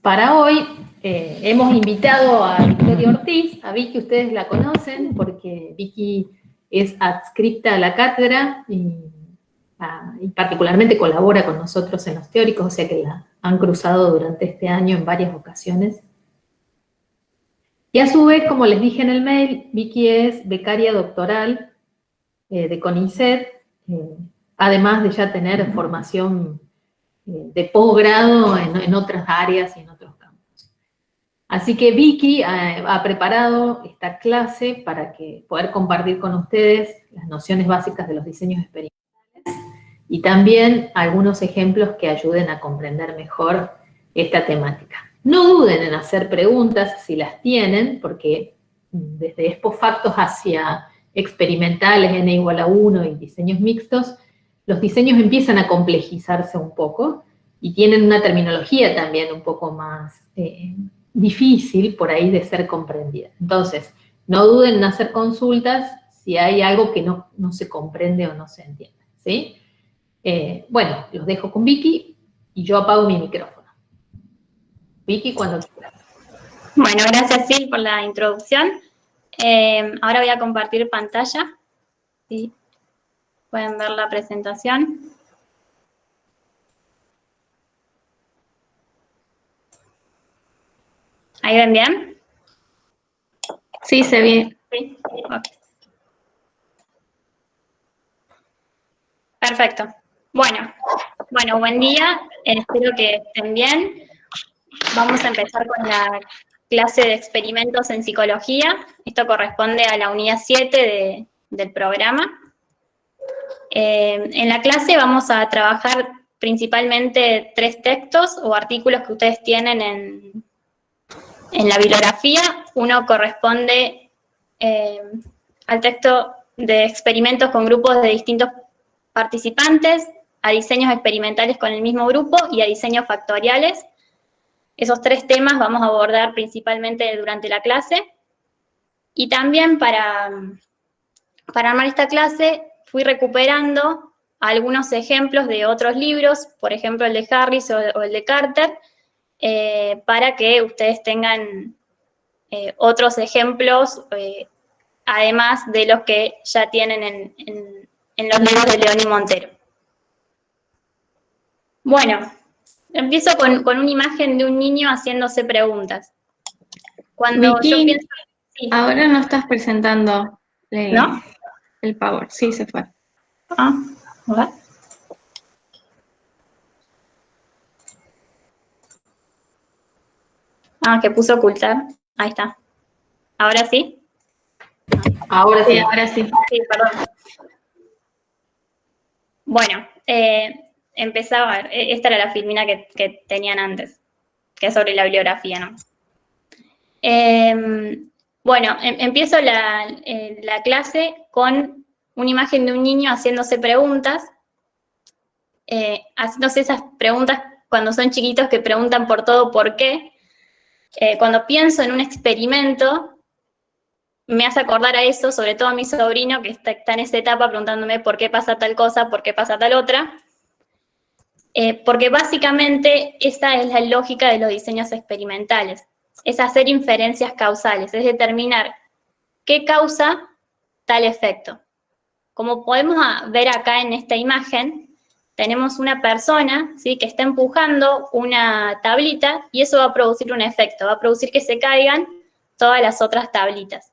Para hoy hemos invitado a Victoria Ortiz. A Vicky ustedes la conocen porque Vicky es adscripta a la cátedra y particularmente colabora con nosotros en los teóricos, o sea que la han cruzado durante este año en varias ocasiones. Y a su vez, como les dije en el mail, Vicky es becaria doctoral de CONICET, además de ya tener formación de posgrado en otras áreas y en otros campos. Así que Vicky ha preparado esta clase para poder compartir con ustedes las nociones básicas de los diseños experimentales y también algunos ejemplos que ayuden a comprender mejor esta temática. No duden en hacer preguntas si las tienen, porque desde expofactos hacia experimentales, n=1 y diseños mixtos, los diseños empiezan a complejizarse un poco y tienen una terminología también un poco más difícil por ahí de ser comprendida. Entonces, no duden en hacer consultas si hay algo que no se comprende o no se entiende, ¿sí? Bueno, los dejo con Vicky y yo apago mi micrófono. Vicky, cuando quieras. Bueno, gracias Sil por la introducción. Ahora voy a compartir pantalla. ¿Sí? Pueden ver la presentación. ¿Ahí ven bien? Sí, se ve. Sí. Okay. Perfecto. Bueno, buen día. Espero que estén bien. Vamos a empezar con la clase de experimentos en psicología. Esto corresponde a la unidad 7 del programa. En la clase vamos a trabajar principalmente 3 textos o artículos que ustedes tienen en la bibliografía. Uno corresponde al texto de experimentos con grupos de distintos participantes, a diseños experimentales con el mismo grupo y a diseños factoriales. Esos 3 temas vamos a abordar principalmente durante la clase. Y también para armar esta clase fui recuperando algunos ejemplos de otros libros, por ejemplo el de Harris o el de Carter, para que ustedes tengan otros ejemplos, además de los que ya tienen en los libros de León y Montero. Bueno, empiezo con una imagen de un niño haciéndose preguntas. Cuando Vicky, yo pienso... Sí. Ahora no estás presentando ¿No? el Power. Sí, se fue. A ver. Que puse ocultar. Ahí está. ¿Ahora sí? Ahora sí. Ahora sí. Sí, perdón. Bueno, empezaba, esta era la filmina que tenían antes, que es sobre la bibliografía, ¿no? Bueno, empiezo la clase con una imagen de un niño haciéndose preguntas, haciéndose esas preguntas cuando son chiquitos que preguntan por todo, ¿por qué? Cuando pienso en un experimento, me hace acordar a eso, sobre todo a mi sobrino, que está en esa etapa preguntándome por qué pasa tal cosa, por qué pasa tal otra, porque básicamente esa es la lógica de los diseños experimentales, es hacer inferencias causales, es determinar qué causa tal efecto. Como podemos ver acá en esta imagen, tenemos una persona, ¿sí?, que está empujando una tablita y eso va a producir un efecto, va a producir que se caigan todas las otras tablitas.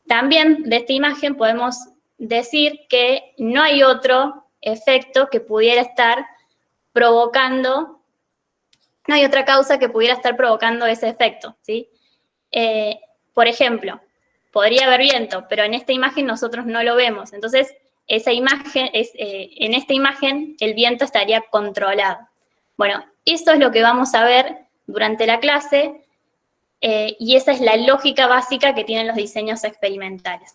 También de esta imagen podemos decir que no hay otro efecto que pudiera estar provocando, no hay otra causa que pudiera estar provocando ese efecto, ¿sí? Por ejemplo, podría haber viento, pero en esta imagen nosotros no lo vemos. Entonces, esa imagen en esta imagen el viento estaría controlado. Bueno, eso es lo que vamos a ver durante la clase. Y esa es la lógica básica que tienen los diseños experimentales.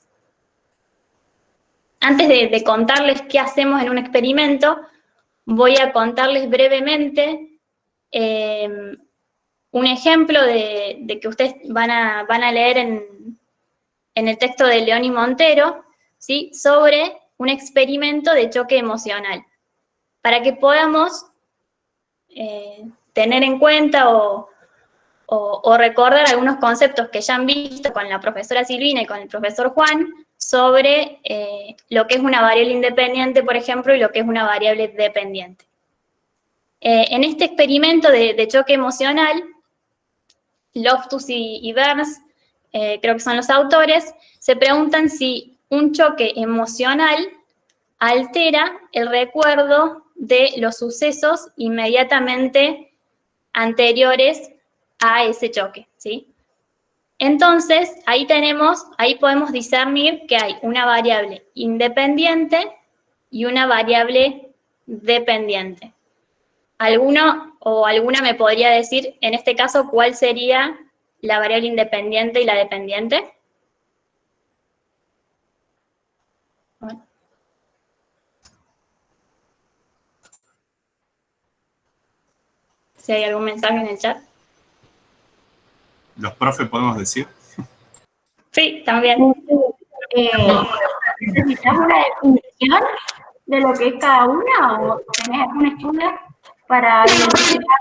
Antes de contarles qué hacemos en un experimento, voy a contarles brevemente un ejemplo de que ustedes van a leer en el texto de León y Montero, ¿sí?, sobre un experimento de choque emocional, para que podamos tener en cuenta o recordar algunos conceptos que ya han visto con la profesora Silvina y con el profesor Juan sobre lo que es una variable independiente, por ejemplo, y lo que es una variable dependiente. En este experimento de choque emocional, Loftus y Burns, creo que son los autores, se preguntan si un choque emocional altera el recuerdo de los sucesos inmediatamente anteriores a ese choque, ¿sí? Entonces, ahí podemos discernir que hay una variable independiente y una variable dependiente. ¿Alguno o alguna me podría decir, en este caso, cuál sería la variable independiente y la dependiente? Bueno. Si hay algún mensaje en el chat. ¿Los profes podemos decir? Sí, también. ¿Necesitas una definición de lo que es cada una o tenés algún estudio para identificar?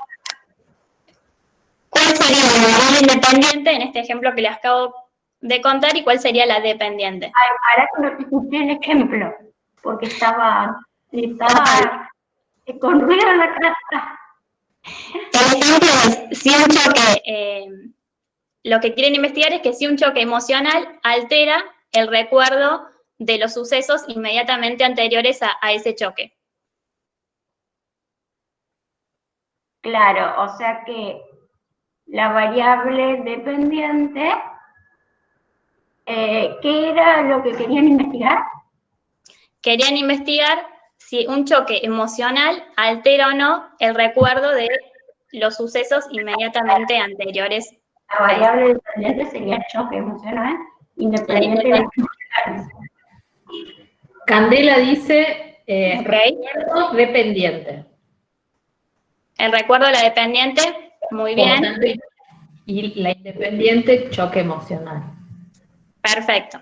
¿Cuál sería la variable independiente en este ejemplo que les acabo de contar y cuál sería la dependiente? Ahora que no te escuché el ejemplo, porque estaba con ruido en la casa. El ejemplo es, si un choque, lo que quieren investigar es que si un choque emocional altera el recuerdo de los sucesos inmediatamente anteriores a ese choque. Claro, o sea que la variable dependiente, ¿qué era lo que querían investigar? Querían investigar si un choque emocional altera o no el recuerdo de los sucesos inmediatamente anteriores. La variable dependiente sería el choque emocional, independiente de Candela dice Okay. recuerdo dependiente. El recuerdo de la dependiente, muy bien. Y la independiente, choque emocional. Perfecto.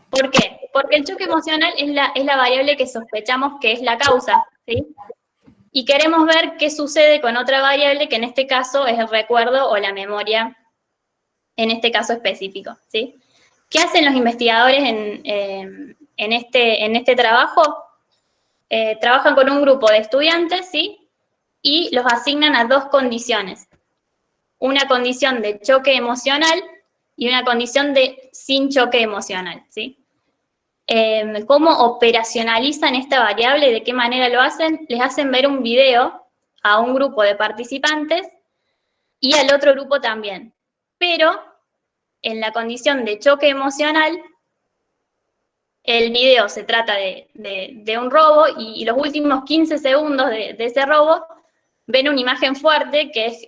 ¿Por qué? Porque el choque emocional es la variable que sospechamos que es la causa, ¿sí? Y queremos ver qué sucede con otra variable que en este caso es el recuerdo o la memoria, en este caso específico, ¿sí? ¿Qué hacen los investigadores en este trabajo? Trabajan con un grupo de estudiantes, ¿sí? Y los asignan a dos condiciones. Una condición de choque emocional y una condición de sin choque emocional, ¿sí? ¿Cómo operacionalizan esta variable? ¿De qué manera lo hacen? Les hacen ver un video a un grupo de participantes y al otro grupo también. Pero en la condición de choque emocional, el video se trata de un robo y los últimos 15 segundos de ese robo ven una imagen fuerte que es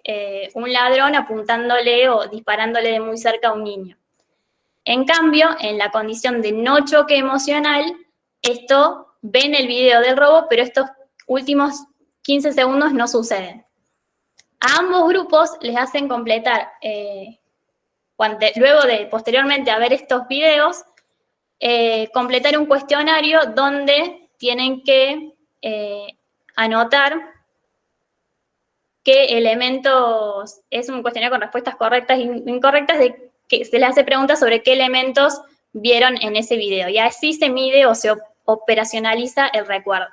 un ladrón apuntándole o disparándole de muy cerca a un niño. En cambio, en la condición de no choque emocional, ven el video del robo, pero estos últimos 15 segundos no suceden. A ambos grupos les hacen completar, luego de posteriormente a ver estos videos, completar un cuestionario donde tienen que anotar qué elementos, es un cuestionario con respuestas correctas e incorrectas, de que se les hace preguntas sobre qué elementos vieron en ese video. Y así se mide o se operacionaliza el recuerdo.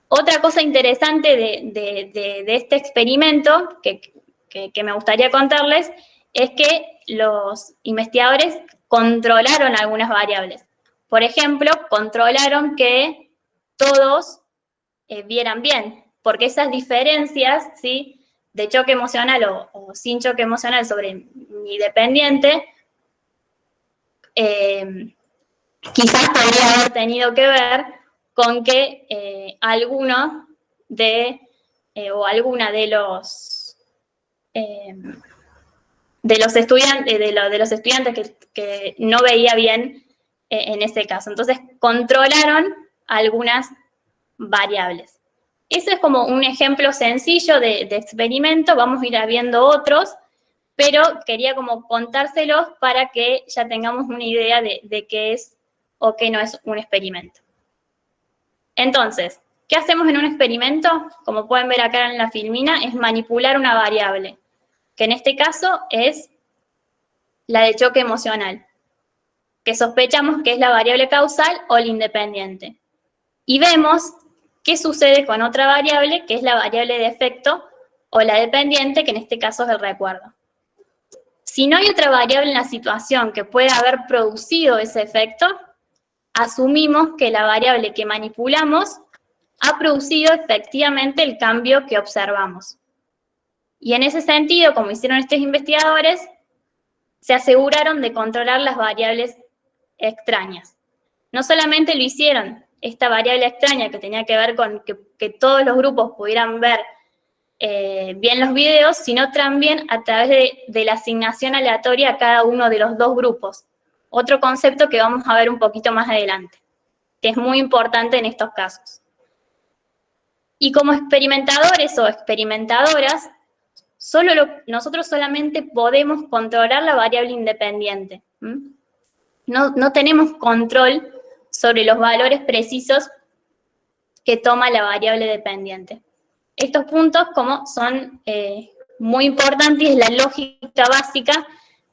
Otra cosa interesante de este experimento que me gustaría contarles es que los investigadores controlaron algunas variables. Por ejemplo, controlaron que todos vieran bien, porque esas diferencias, ¿sí?, de choque emocional o sin choque emocional sobre mi dependiente, quizás podría haber tenido que ver con que alguno o alguna de los estudiantes que no veía bien en ese caso. Entonces, controlaron algunas variables. Ese es como un ejemplo sencillo de experimento, vamos a ir viendo otros, pero quería como contárselos para que ya tengamos una idea de qué es o qué no es un experimento. Entonces, ¿Qué hacemos en un experimento? Como pueden ver acá en la filmina, es manipular una variable, que en este caso es la de choque emocional, que sospechamos que es la variable causal o la independiente. Y vemos qué sucede con otra variable, que es la variable de efecto o la dependiente, que en este caso es el recuerdo. Si no hay otra variable en la situación que pueda haber producido ese efecto, asumimos que la variable que manipulamos ha producido efectivamente el cambio que observamos. Y en ese sentido, como hicieron estos investigadores, se aseguraron de controlar las variables extrañas. No solamente lo hicieron, esta variable extraña que tenía que ver con que todos los grupos pudieran ver bien los videos, sino también a través de la asignación aleatoria a cada uno de los dos grupos. Otro concepto que vamos a ver un poquito más adelante, que es muy importante en estos casos. Y como experimentadores o experimentadoras, nosotros solamente podemos controlar la variable independiente. No tenemos control sobre los valores precisos que toma la variable dependiente. Estos puntos son muy importantes y es la lógica básica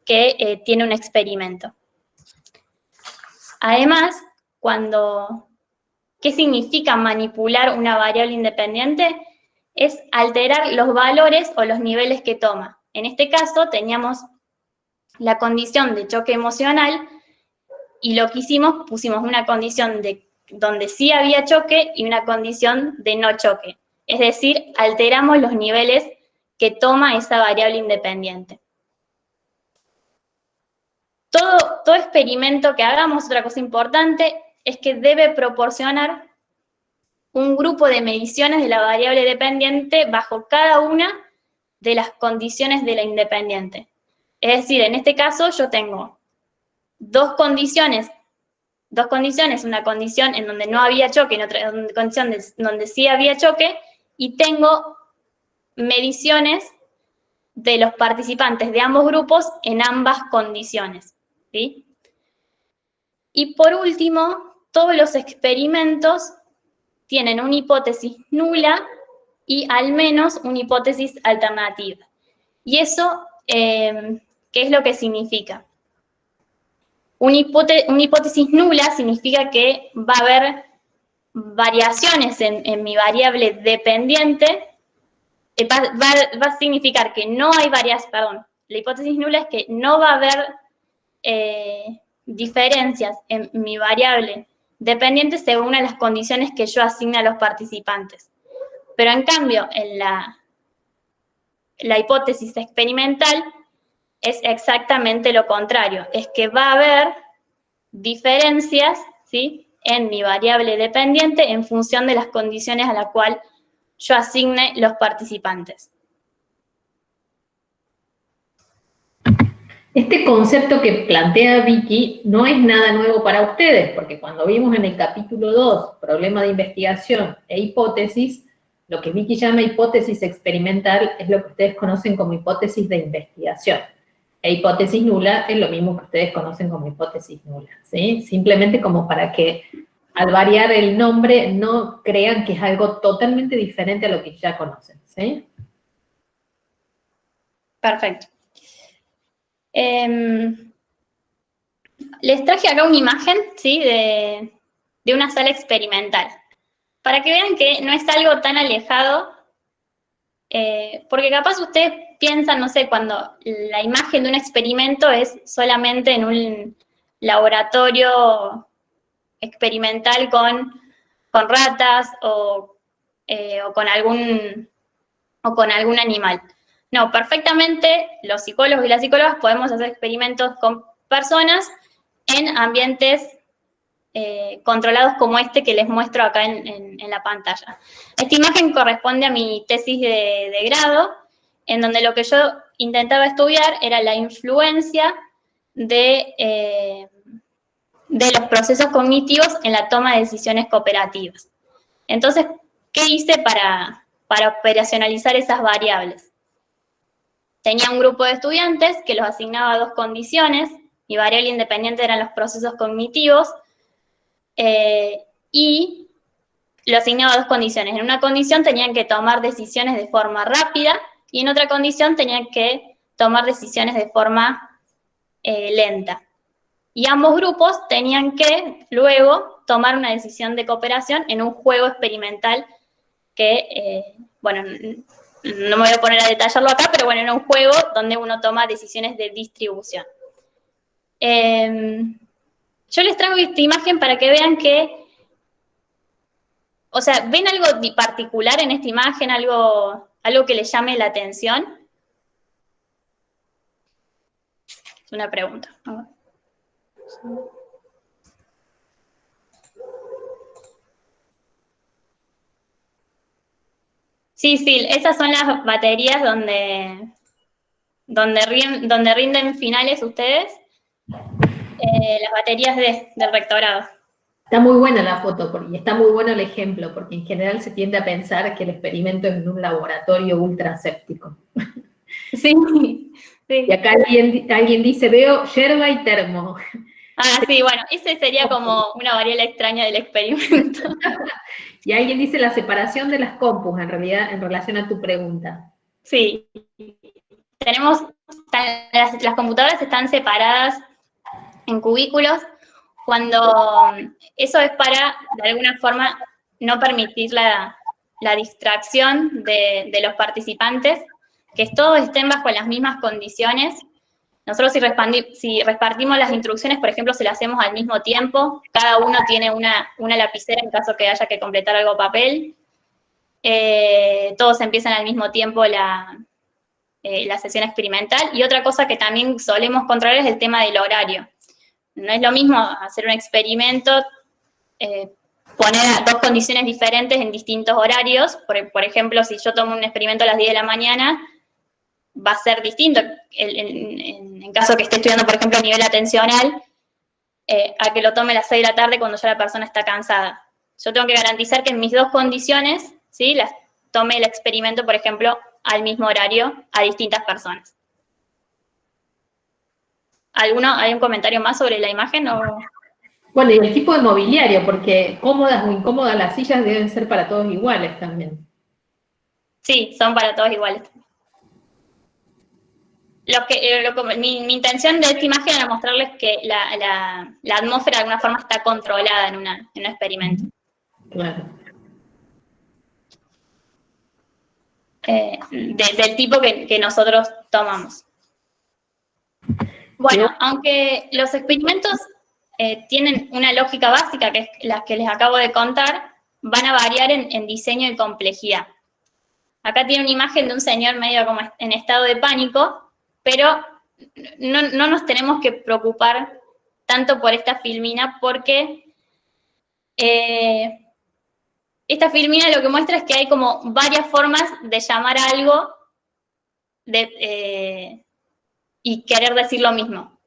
que tiene un experimento. Además, ¿qué significa manipular una variable independiente? Es alterar los valores o los niveles que toma. En este caso teníamos la condición de choque emocional y lo que hicimos, pusimos una condición donde sí había choque y una condición de no choque. Es decir, alteramos los niveles que toma esa variable independiente. Todo experimento que hagamos, otra cosa importante, es que debe proporcionar un grupo de mediciones de la variable dependiente bajo cada una de las condiciones de la independiente. Es decir, en este caso yo tengo dos condiciones, una condición en donde no había choque y otra condición donde sí había choque, y tengo mediciones de los participantes de ambos grupos en ambas condiciones, ¿sí? Y por último, todos los experimentos tienen una hipótesis nula y al menos una hipótesis alternativa. ¿Y eso qué es lo que significa? Una hipótesis nula significa que va a haber variaciones en mi variable dependiente. Va a significar que no hay la hipótesis nula es que no va a haber diferencias en mi variable dependiente según las condiciones que yo asigne a los participantes. Pero en cambio, en la hipótesis experimental es exactamente lo contrario, es que va a haber diferencias, ¿sí?, en mi variable dependiente en función de las condiciones a las cuales yo asigne los participantes. Este concepto que plantea Vicky no es nada nuevo para ustedes, porque cuando vimos en el capítulo 2, problema de investigación e hipótesis, lo que Vicky llama hipótesis experimental es lo que ustedes conocen como hipótesis de investigación. E hipótesis nula es lo mismo que ustedes conocen como hipótesis nula, ¿sí? Simplemente como para que al variar el nombre no crean que es algo totalmente diferente a lo que ya conocen, ¿sí? Perfecto. Les traje acá una imagen, ¿sí?, de una sala experimental, para que vean que no es algo tan alejado, porque capaz ustedes piensan, no sé, cuando la imagen de un experimento es solamente en un laboratorio experimental con ratas o con algún animal. No, perfectamente los psicólogos y las psicólogas podemos hacer experimentos con personas en ambientes controlados como este que les muestro acá en la pantalla. Esta imagen corresponde a mi tesis de grado, en donde lo que yo intentaba estudiar era la influencia de los procesos cognitivos en la toma de decisiones cooperativas. Entonces, ¿qué hice para operacionalizar esas variables? Tenía un grupo de estudiantes que los asignaba a dos condiciones. Mi variable independiente eran los procesos cognitivos, y lo asignaba a dos condiciones. En una condición tenían que tomar decisiones de forma rápida y en otra condición tenían que tomar decisiones de forma lenta. Y ambos grupos tenían que luego tomar una decisión de cooperación en un juego experimental que, bueno, no me voy a poner a detallarlo acá, pero bueno, era un juego donde uno toma decisiones de distribución. Yo les traigo esta imagen para que vean que, o sea, ¿ven algo particular en esta imagen? ¿Algo que les llame la atención? Es una pregunta. Sí, esas son las baterías donde rinden finales ustedes, las baterías del rectorado. Está muy buena la foto y está muy bueno el ejemplo, porque en general se tiende a pensar que el experimento es en un laboratorio ultra aséptico. Sí. Y acá alguien dice, veo yerba y termo. Ah, sí, bueno, ese sería como una variable extraña del experimento. Y alguien dice la separación de las compus, en realidad, en relación a tu pregunta. Sí. Tenemos, las computadoras están separadas en cubículos, cuando eso es para, de alguna forma, no permitir la distracción de los participantes, que todos estén bajo las mismas condiciones. Nosotros si repartimos las instrucciones, por ejemplo, se las hacemos al mismo tiempo, cada uno tiene una lapicera en caso que haya que completar algo papel, todos empiezan al mismo tiempo la sesión experimental, y otra cosa que también solemos controlar es el tema del horario. No es lo mismo hacer un experimento, poner dos condiciones diferentes en distintos horarios. Por ejemplo, si yo tomo un experimento a las 10 de la mañana, va a ser distinto, en caso que esté estudiando, por ejemplo, a nivel atencional, a que lo tome a las 6 de la tarde cuando ya la persona está cansada. Yo tengo que garantizar que en mis dos condiciones, ¿sí?, las tome el experimento, por ejemplo, al mismo horario a distintas personas. ¿Hay un comentario más sobre la imagen? O... Bueno, y el tipo de mobiliario, porque cómodas o incómodas las sillas deben ser para todos iguales también. Sí, son para todos iguales. Mi intención de esta imagen era mostrarles que la atmósfera de alguna forma está controlada en un experimento. Claro. Del tipo que nosotros tomamos. Bueno, aunque los experimentos tienen una lógica básica, que es la que les acabo de contar, van a variar en diseño y complejidad. Acá tiene una imagen de un señor medio como en estado de pánico, pero no nos tenemos que preocupar tanto por esta filmina, porque esta filmina lo que muestra es que hay como varias formas de llamar a algo y querer decir lo mismo.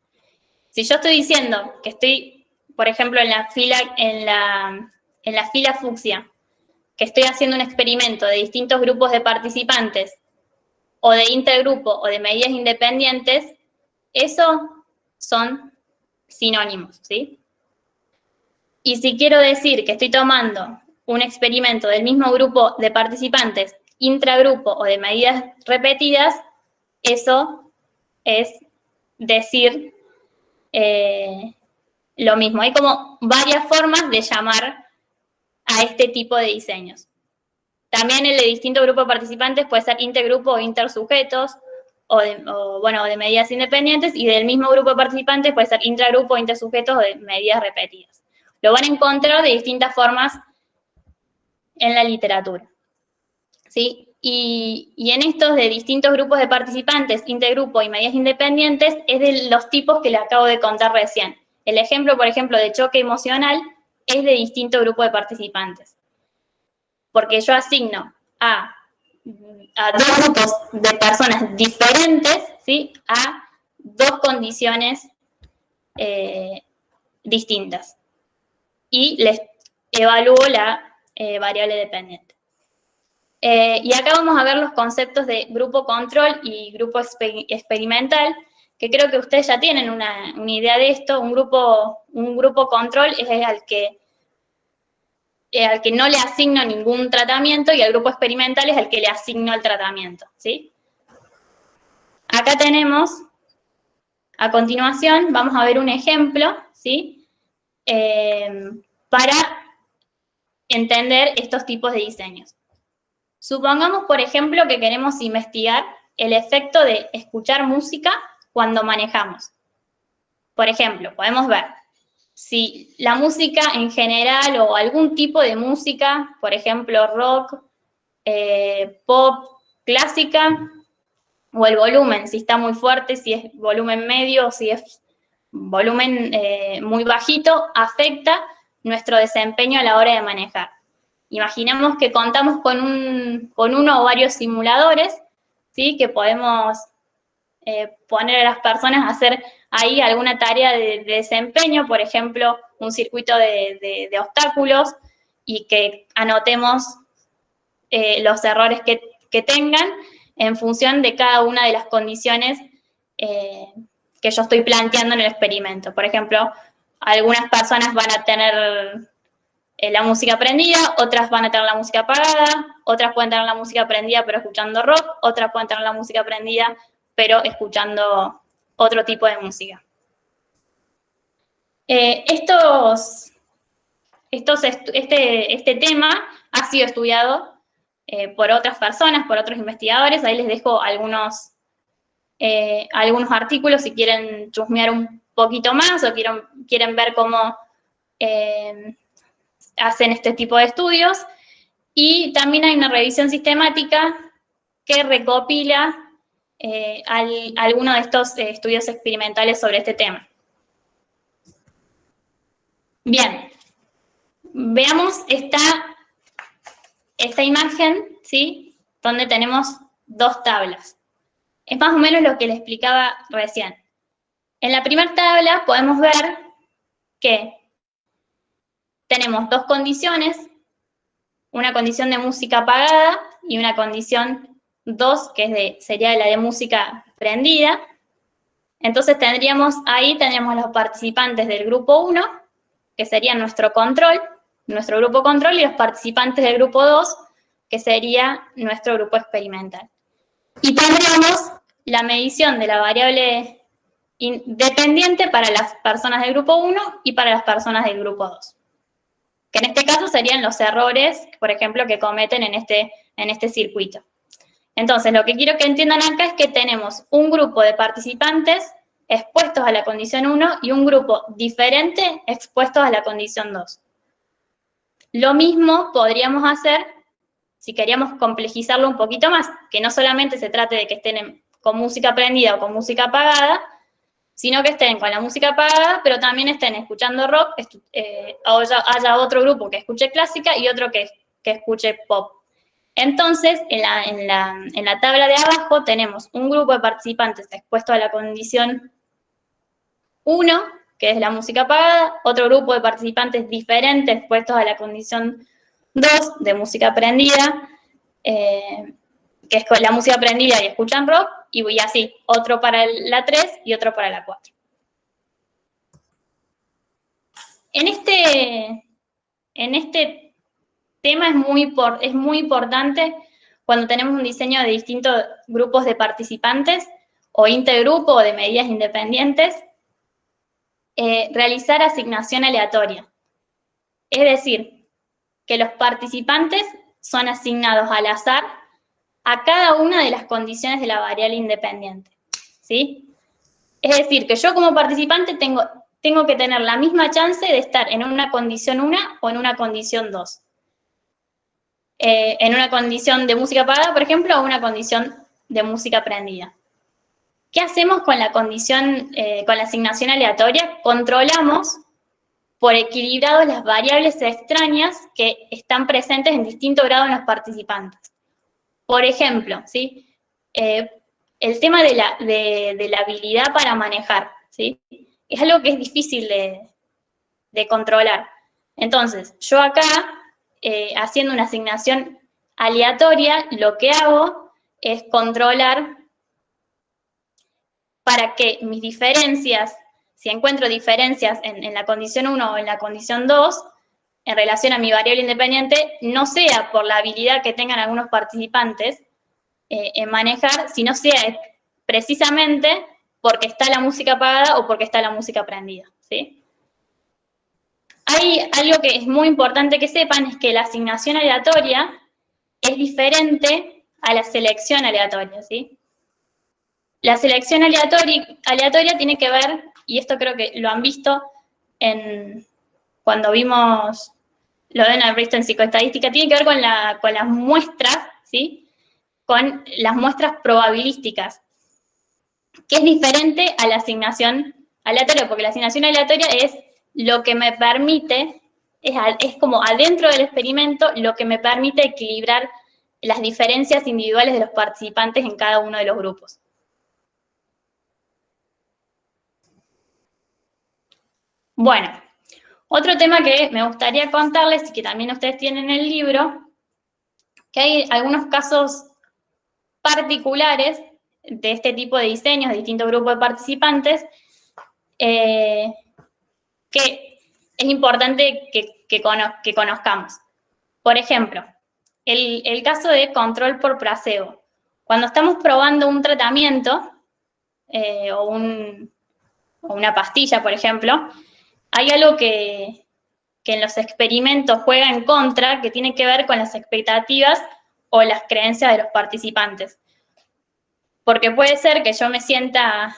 Si yo estoy diciendo que estoy, por ejemplo, en la fila fucsia, que estoy haciendo un experimento de distintos grupos de participantes, o de intergrupo, o de medidas independientes, eso son sinónimos, ¿sí? Y si quiero decir que estoy tomando un experimento del mismo grupo de participantes, intragrupo o de medidas repetidas, eso es decir lo mismo. Hay como varias formas de llamar a este tipo de diseños. También el de distinto grupo de participantes puede ser intergrupo o intersujetos, o de medidas independientes, y del mismo grupo de participantes puede ser intragrupo, intersujetos o de medidas repetidas. Lo van a encontrar de distintas formas en la literatura, ¿sí? Y en estos de distintos grupos de participantes, intergrupo y medidas independientes, es de los tipos que les acabo de contar recién. El ejemplo, por ejemplo, de choque emocional es de distinto grupo de participantes. Porque yo asigno a dos grupos de personas diferentes, ¿sí?, a dos condiciones distintas. Y les evalúo la variable dependiente. Y acá vamos a ver los conceptos de grupo control y grupo experimental, que creo que ustedes ya tienen una idea de esto. Un grupo control es al que al que no le asigno ningún tratamiento y al grupo experimental es al que le asigno el tratamiento, ¿sí? Acá tenemos, a continuación, vamos a ver un ejemplo, ¿sí? Para entender estos tipos de diseños. Supongamos, por ejemplo, que queremos investigar el efecto de escuchar música cuando manejamos. Por ejemplo, podemos ver si la música en general o algún tipo de música, por ejemplo, rock, pop, clásica, o el volumen, si está muy fuerte, si es volumen medio o si es volumen muy bajito, afecta nuestro desempeño a la hora de manejar. Imaginemos que contamos con uno o varios simuladores, ¿sí? Que podemos poner a las personas a hacer ahí alguna tarea de desempeño, por ejemplo, un circuito de obstáculos, y que anotemos los errores que tengan en función de cada una de las condiciones que yo estoy planteando en el experimento. Por ejemplo, algunas personas van a tener la música prendida, otras van a tener la música apagada, otras pueden tener la música prendida pero escuchando rock, otras pueden tener la música prendida pero escuchando otro tipo de música. Este tema ha sido estudiado por otras personas, por otros investigadores. Ahí les dejo algunos artículos si quieren chusmear un poquito más o quieren ver cómo hacen este tipo de estudios. Y también hay una revisión sistemática que recopila algunos de estos estudios experimentales sobre este tema. Bien, veamos esta imagen, ¿sí? Donde tenemos dos tablas. Es más o menos lo que les explicaba recién. En la primera tabla podemos ver que tenemos dos condiciones, una condición de música apagada y una condición 2, que sería la de música prendida. Entonces tendríamos los participantes del grupo 1, que sería nuestro control, nuestro grupo control, y los participantes del grupo 2, que sería nuestro grupo experimental. Y tendríamos la medición de la variable dependiente para las personas del grupo 1 y para las personas del grupo 2. Que en este caso serían los errores, por ejemplo, que cometen en este circuito. Entonces, lo que quiero que entiendan acá es que tenemos un grupo de participantes expuestos a la condición 1 y un grupo diferente expuestos a la condición 2. Lo mismo podríamos hacer si queríamos complejizarlo un poquito más, que no solamente se trate de que estén con música prendida o con música apagada, sino que estén con la música apagada, pero también estén escuchando rock, o haya otro grupo que escuche clásica y otro que escuche pop. Entonces, en la tabla de abajo tenemos un grupo de participantes expuestos a la condición 1, que es la música apagada, otro grupo de participantes diferentes expuestos a la condición 2, de música prendida, que es con la música prendida y escuchan rock, y así, otro para la 3 y otro para la 4. En este tema es muy importante cuando tenemos un diseño de distintos grupos de participantes o intergrupo o de medidas independientes, realizar asignación aleatoria. Es decir, que los participantes son asignados al azar a cada una de las condiciones de la variable independiente, ¿sí? Es decir, que yo como participante tengo que tener la misma chance de estar en una condición 1 o en una condición 2. En una condición de música apagada, por ejemplo, o una condición de música prendida. ¿Qué hacemos con la condición, con la asignación aleatoria? Controlamos por equilibrado las variables extrañas que están presentes en distinto grado en los participantes. Por ejemplo, ¿sí? El tema de la habilidad para manejar, ¿sí? Es algo que es difícil de controlar. Entonces, yo acá, haciendo una asignación aleatoria, lo que hago es controlar para que mis diferencias, si encuentro diferencias en la condición 1 o en la condición 2, en relación a mi variable independiente no sea por la habilidad que tengan algunos participantes en manejar, sino sea precisamente porque está la música apagada o porque está la música prendida, ¿sí? Hay algo que es muy importante que sepan, es que la asignación aleatoria es diferente a la selección aleatoria, ¿sí? La selección aleatoria tiene que ver, y esto creo que lo han visto cuando vimos, lo deben haber visto en psicoestadística, tiene que ver con las muestras, ¿sí? Con las muestras probabilísticas, que es diferente a la asignación aleatoria, porque la asignación aleatoria es lo que me permite, es como adentro del experimento, lo que me permite equilibrar las diferencias individuales de los participantes en cada uno de los grupos. Bueno, otro tema que me gustaría contarles, y que también ustedes tienen en el libro, que hay algunos casos particulares de este tipo de diseños, de distintos grupos de participantes, que es importante que conozcamos. Por ejemplo, el caso de control por placebo. Cuando estamos probando un tratamiento o una pastilla, por ejemplo, hay algo que en los experimentos juega en contra, que tiene que ver con las expectativas o las creencias de los participantes. Porque puede ser que yo me sienta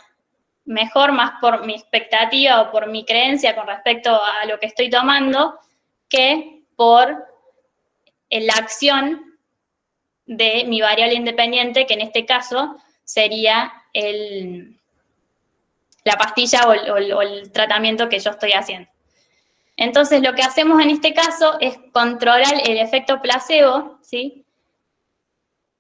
mejor más por mi expectativa o por mi creencia con respecto a lo que estoy tomando, que por la acción de mi variable independiente, que en este caso sería la pastilla o el tratamiento que yo estoy haciendo. Entonces, lo que hacemos en este caso es controlar el efecto placebo, ¿sí?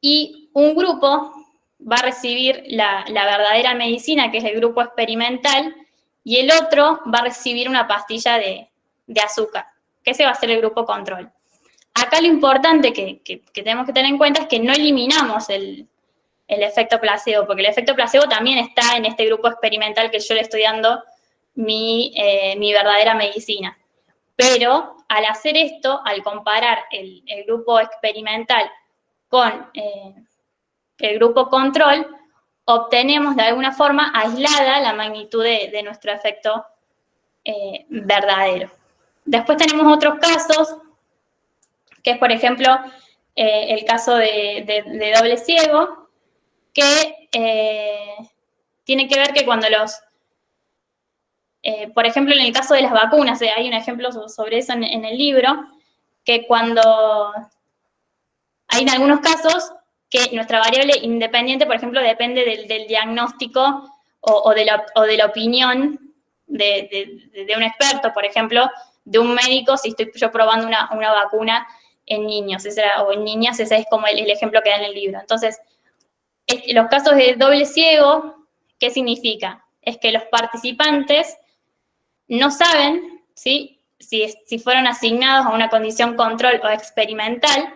Y un grupo va a recibir la verdadera medicina, que es el grupo experimental, y el otro va a recibir una pastilla de azúcar, que ese va a ser el grupo control. Acá lo importante que tenemos que tener en cuenta es que no eliminamos el efecto placebo, porque el efecto placebo también está en este grupo experimental que yo le estoy dando mi verdadera medicina. Pero al hacer esto, al comparar el grupo experimental con el grupo control, obtenemos de alguna forma aislada la magnitud de nuestro efecto verdadero. Después tenemos otros casos, que es, por ejemplo, el caso de doble ciego, que tiene que ver que cuando por ejemplo, en el caso de las vacunas, hay un ejemplo sobre eso en el libro, que cuando hay en algunos casos que nuestra variable independiente, por ejemplo, depende del diagnóstico o de la opinión de un experto, por ejemplo, de un médico, si estoy yo probando una vacuna en niños o en niñas, ese es como el ejemplo que da en el libro. Entonces, los casos de doble ciego, ¿qué significa? Es que los participantes no saben, ¿sí?, si fueron asignados a una condición control o experimental.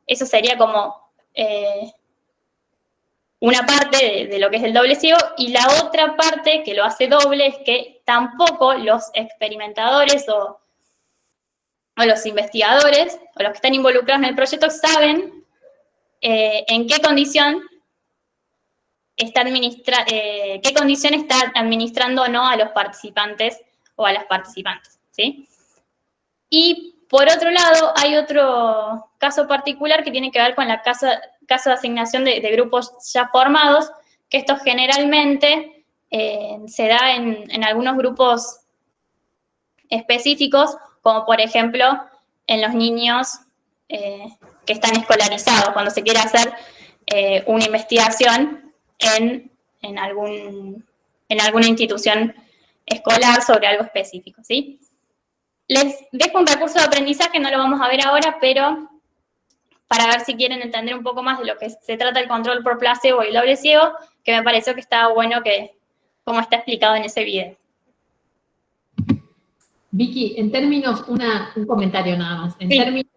Eso sería como una parte de lo que es el doble ciego, y la otra parte que lo hace doble es que tampoco los experimentadores o los investigadores o los que están involucrados en el proyecto saben en qué condición está administrando o no a los participantes o a las participantes, ¿sí? Y por otro lado, hay otro caso particular que tiene que ver con la caso de asignación de grupos ya formados, que esto generalmente se da en algunos grupos específicos, como por ejemplo en los niños que están escolarizados, cuando se quiere hacer una investigación en alguna institución escolar sobre algo específico, ¿sí? Les dejo un recurso de aprendizaje, no lo vamos a ver ahora, pero para ver si quieren entender un poco más de lo que se trata el control por placebo y el doble ciego, que me pareció que estaba bueno como está explicado en ese video. Vicky, en términos, un comentario nada más, en términos,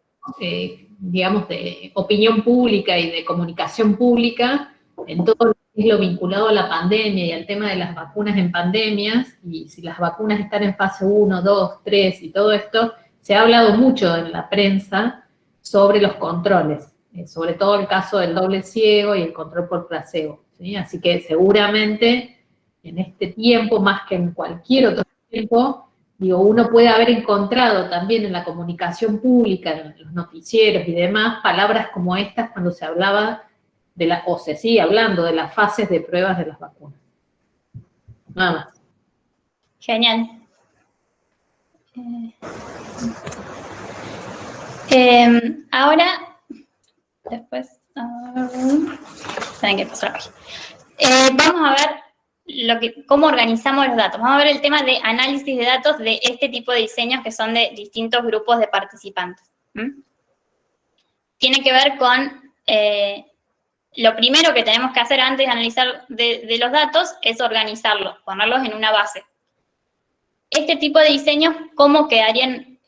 digamos, de opinión pública y de comunicación pública, en todo lo que es lo vinculado a la pandemia y al tema de las vacunas en pandemias, y si las vacunas están en fase 1, 2, 3 y todo esto, se ha hablado mucho en la prensa sobre los controles, sobre todo el caso del doble ciego y el control por placebo, ¿sí? Así que seguramente en este tiempo, más que en cualquier otro tiempo, digo, uno puede haber encontrado también en la comunicación pública, en los noticieros y demás, palabras como estas cuando se hablaba o se sigue hablando de las fases de pruebas de las vacunas. Nada más. Genial. Ahora, después, tienen que pasar aquí. Vamos a ver cómo organizamos los datos. Vamos a ver el tema de análisis de datos de este tipo de diseños que son de distintos grupos de participantes. Tiene que ver con, lo primero que tenemos que hacer antes de analizar de los datos es organizarlos, ponerlos en una base. Este tipo de diseños, ¿cómo quedarían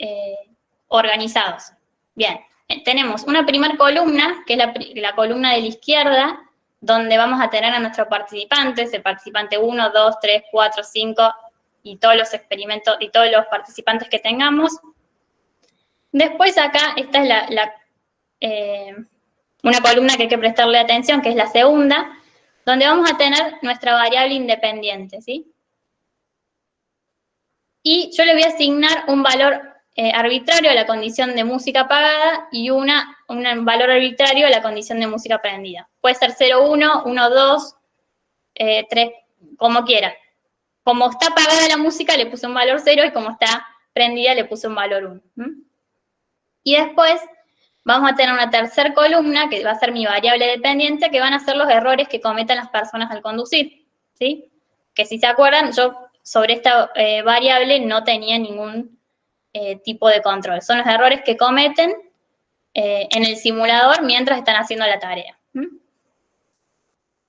organizados? Bien, tenemos una primera columna, que es la columna de la izquierda, donde vamos a tener a nuestros participantes, el participante 1, 2, 3, 4, 5, y todos los experimentos, y todos los participantes que tengamos. Después acá, esta es una columna que hay que prestarle atención, que es la segunda, donde vamos a tener nuestra variable independiente, ¿sí? Y yo le voy a asignar un valor arbitrario a la condición de música apagada y un valor arbitrario a la condición de música prendida. Puede ser 0, 1, 1, 2, 3, como quiera. Como está apagada la música, le puse un valor 0, y como está prendida, le puse un valor 1. Y después vamos a tener una tercera columna, que va a ser mi variable dependiente, que van a ser los errores que cometan las personas al conducir, ¿sí? Que si se acuerdan, yo sobre esta variable no tenía ningún tipo de control. Son los errores que cometen en el simulador mientras están haciendo la tarea.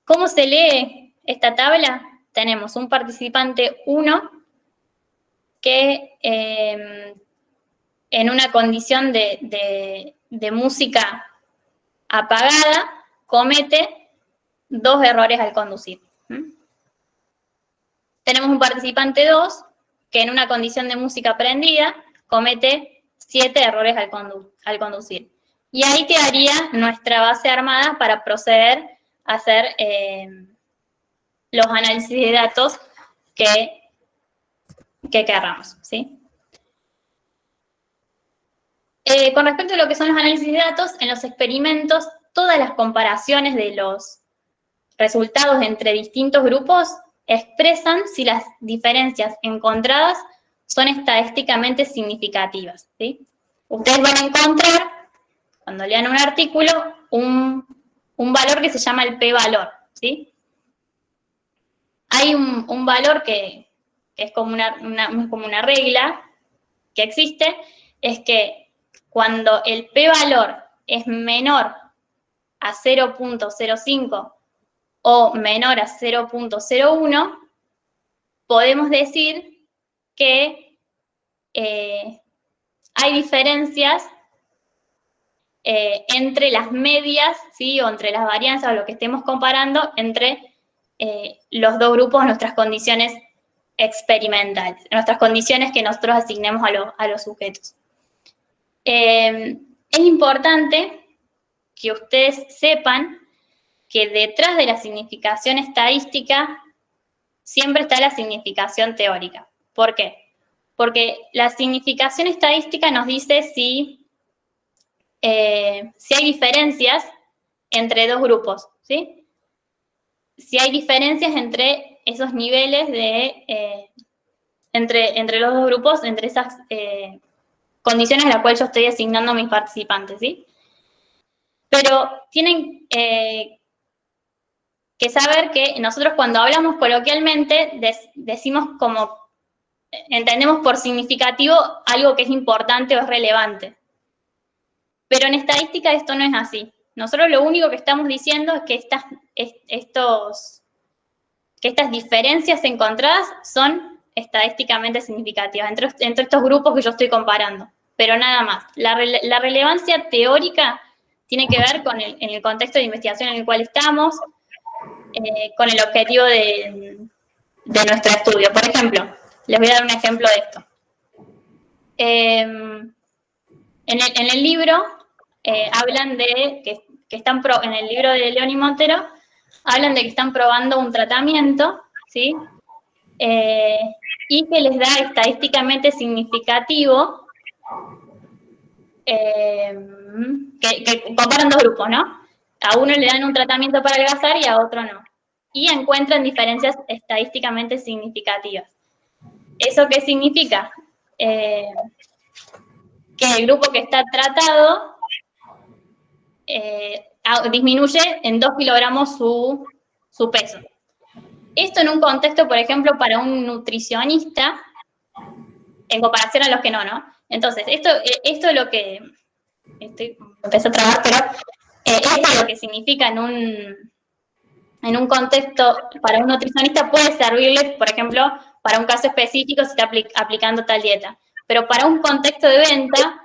¿Cómo se lee esta tabla? Tenemos un participante 1 que en una condición de música apagada comete 2 errores al conducir. Tenemos un participante 2 que en una condición de música prendida comete 7 errores al conducir. Y ahí quedaría nuestra base armada para proceder a hacer los análisis de datos que querramos, ¿sí? Con respecto a lo que son los análisis de datos, en los experimentos, todas las comparaciones de los resultados entre distintos grupos expresan si las diferencias encontradas son estadísticamente significativas, ¿sí? Ustedes van a encontrar, cuando lean un artículo, un valor que se llama el p-valor, ¿sí? Hay un valor que es como una regla que existe, es que cuando el p-valor es menor a 0.05 o menor a 0.01, podemos decir que hay diferencias entre las medias, ¿sí? O entre las varianzas o lo que estemos comparando entre los dos grupos, nuestras condiciones experimentales, nuestras condiciones que nosotros asignemos a los sujetos. Es importante que ustedes sepan que detrás de la significación estadística siempre está la significación teórica. ¿Por qué? Porque la significación estadística nos dice si hay diferencias entre dos grupos, ¿sí? Si hay diferencias entre esos niveles entre los dos grupos, entre esas condiciones a las cuales yo estoy asignando a mis participantes, ¿sí? Pero tienen que saber que nosotros cuando hablamos coloquialmente decimos como, entendemos por significativo algo que es importante o es relevante. Pero en estadística esto no es así. Nosotros lo único que estamos diciendo es que estas diferencias encontradas son estadísticamente significativas entre estos grupos que yo estoy comparando, pero nada más. La relevancia teórica tiene que ver con en el contexto de investigación en el cual estamos, con el objetivo de nuestro estudio. Por ejemplo, les voy a dar un ejemplo de esto. En el libro hablan de que en el libro de León y Montero, hablan de que están probando un tratamiento, ¿sí? Y que les da estadísticamente significativo, que comparan dos grupos, ¿no? A uno le dan un tratamiento para adelgazar y a otro no. Y encuentran diferencias estadísticamente significativas. ¿Eso qué significa? Que el grupo que está tratado disminuye en 2 kilogramos su peso. Esto en un contexto, por ejemplo, para un nutricionista, en comparación a los que no, ¿no? Entonces, esto es lo que... empecé a trabar, pero esto es lo que significa en un contexto para un nutricionista, puede servirle, por ejemplo, para un caso específico si está aplicando tal dieta. Pero para un contexto de venta,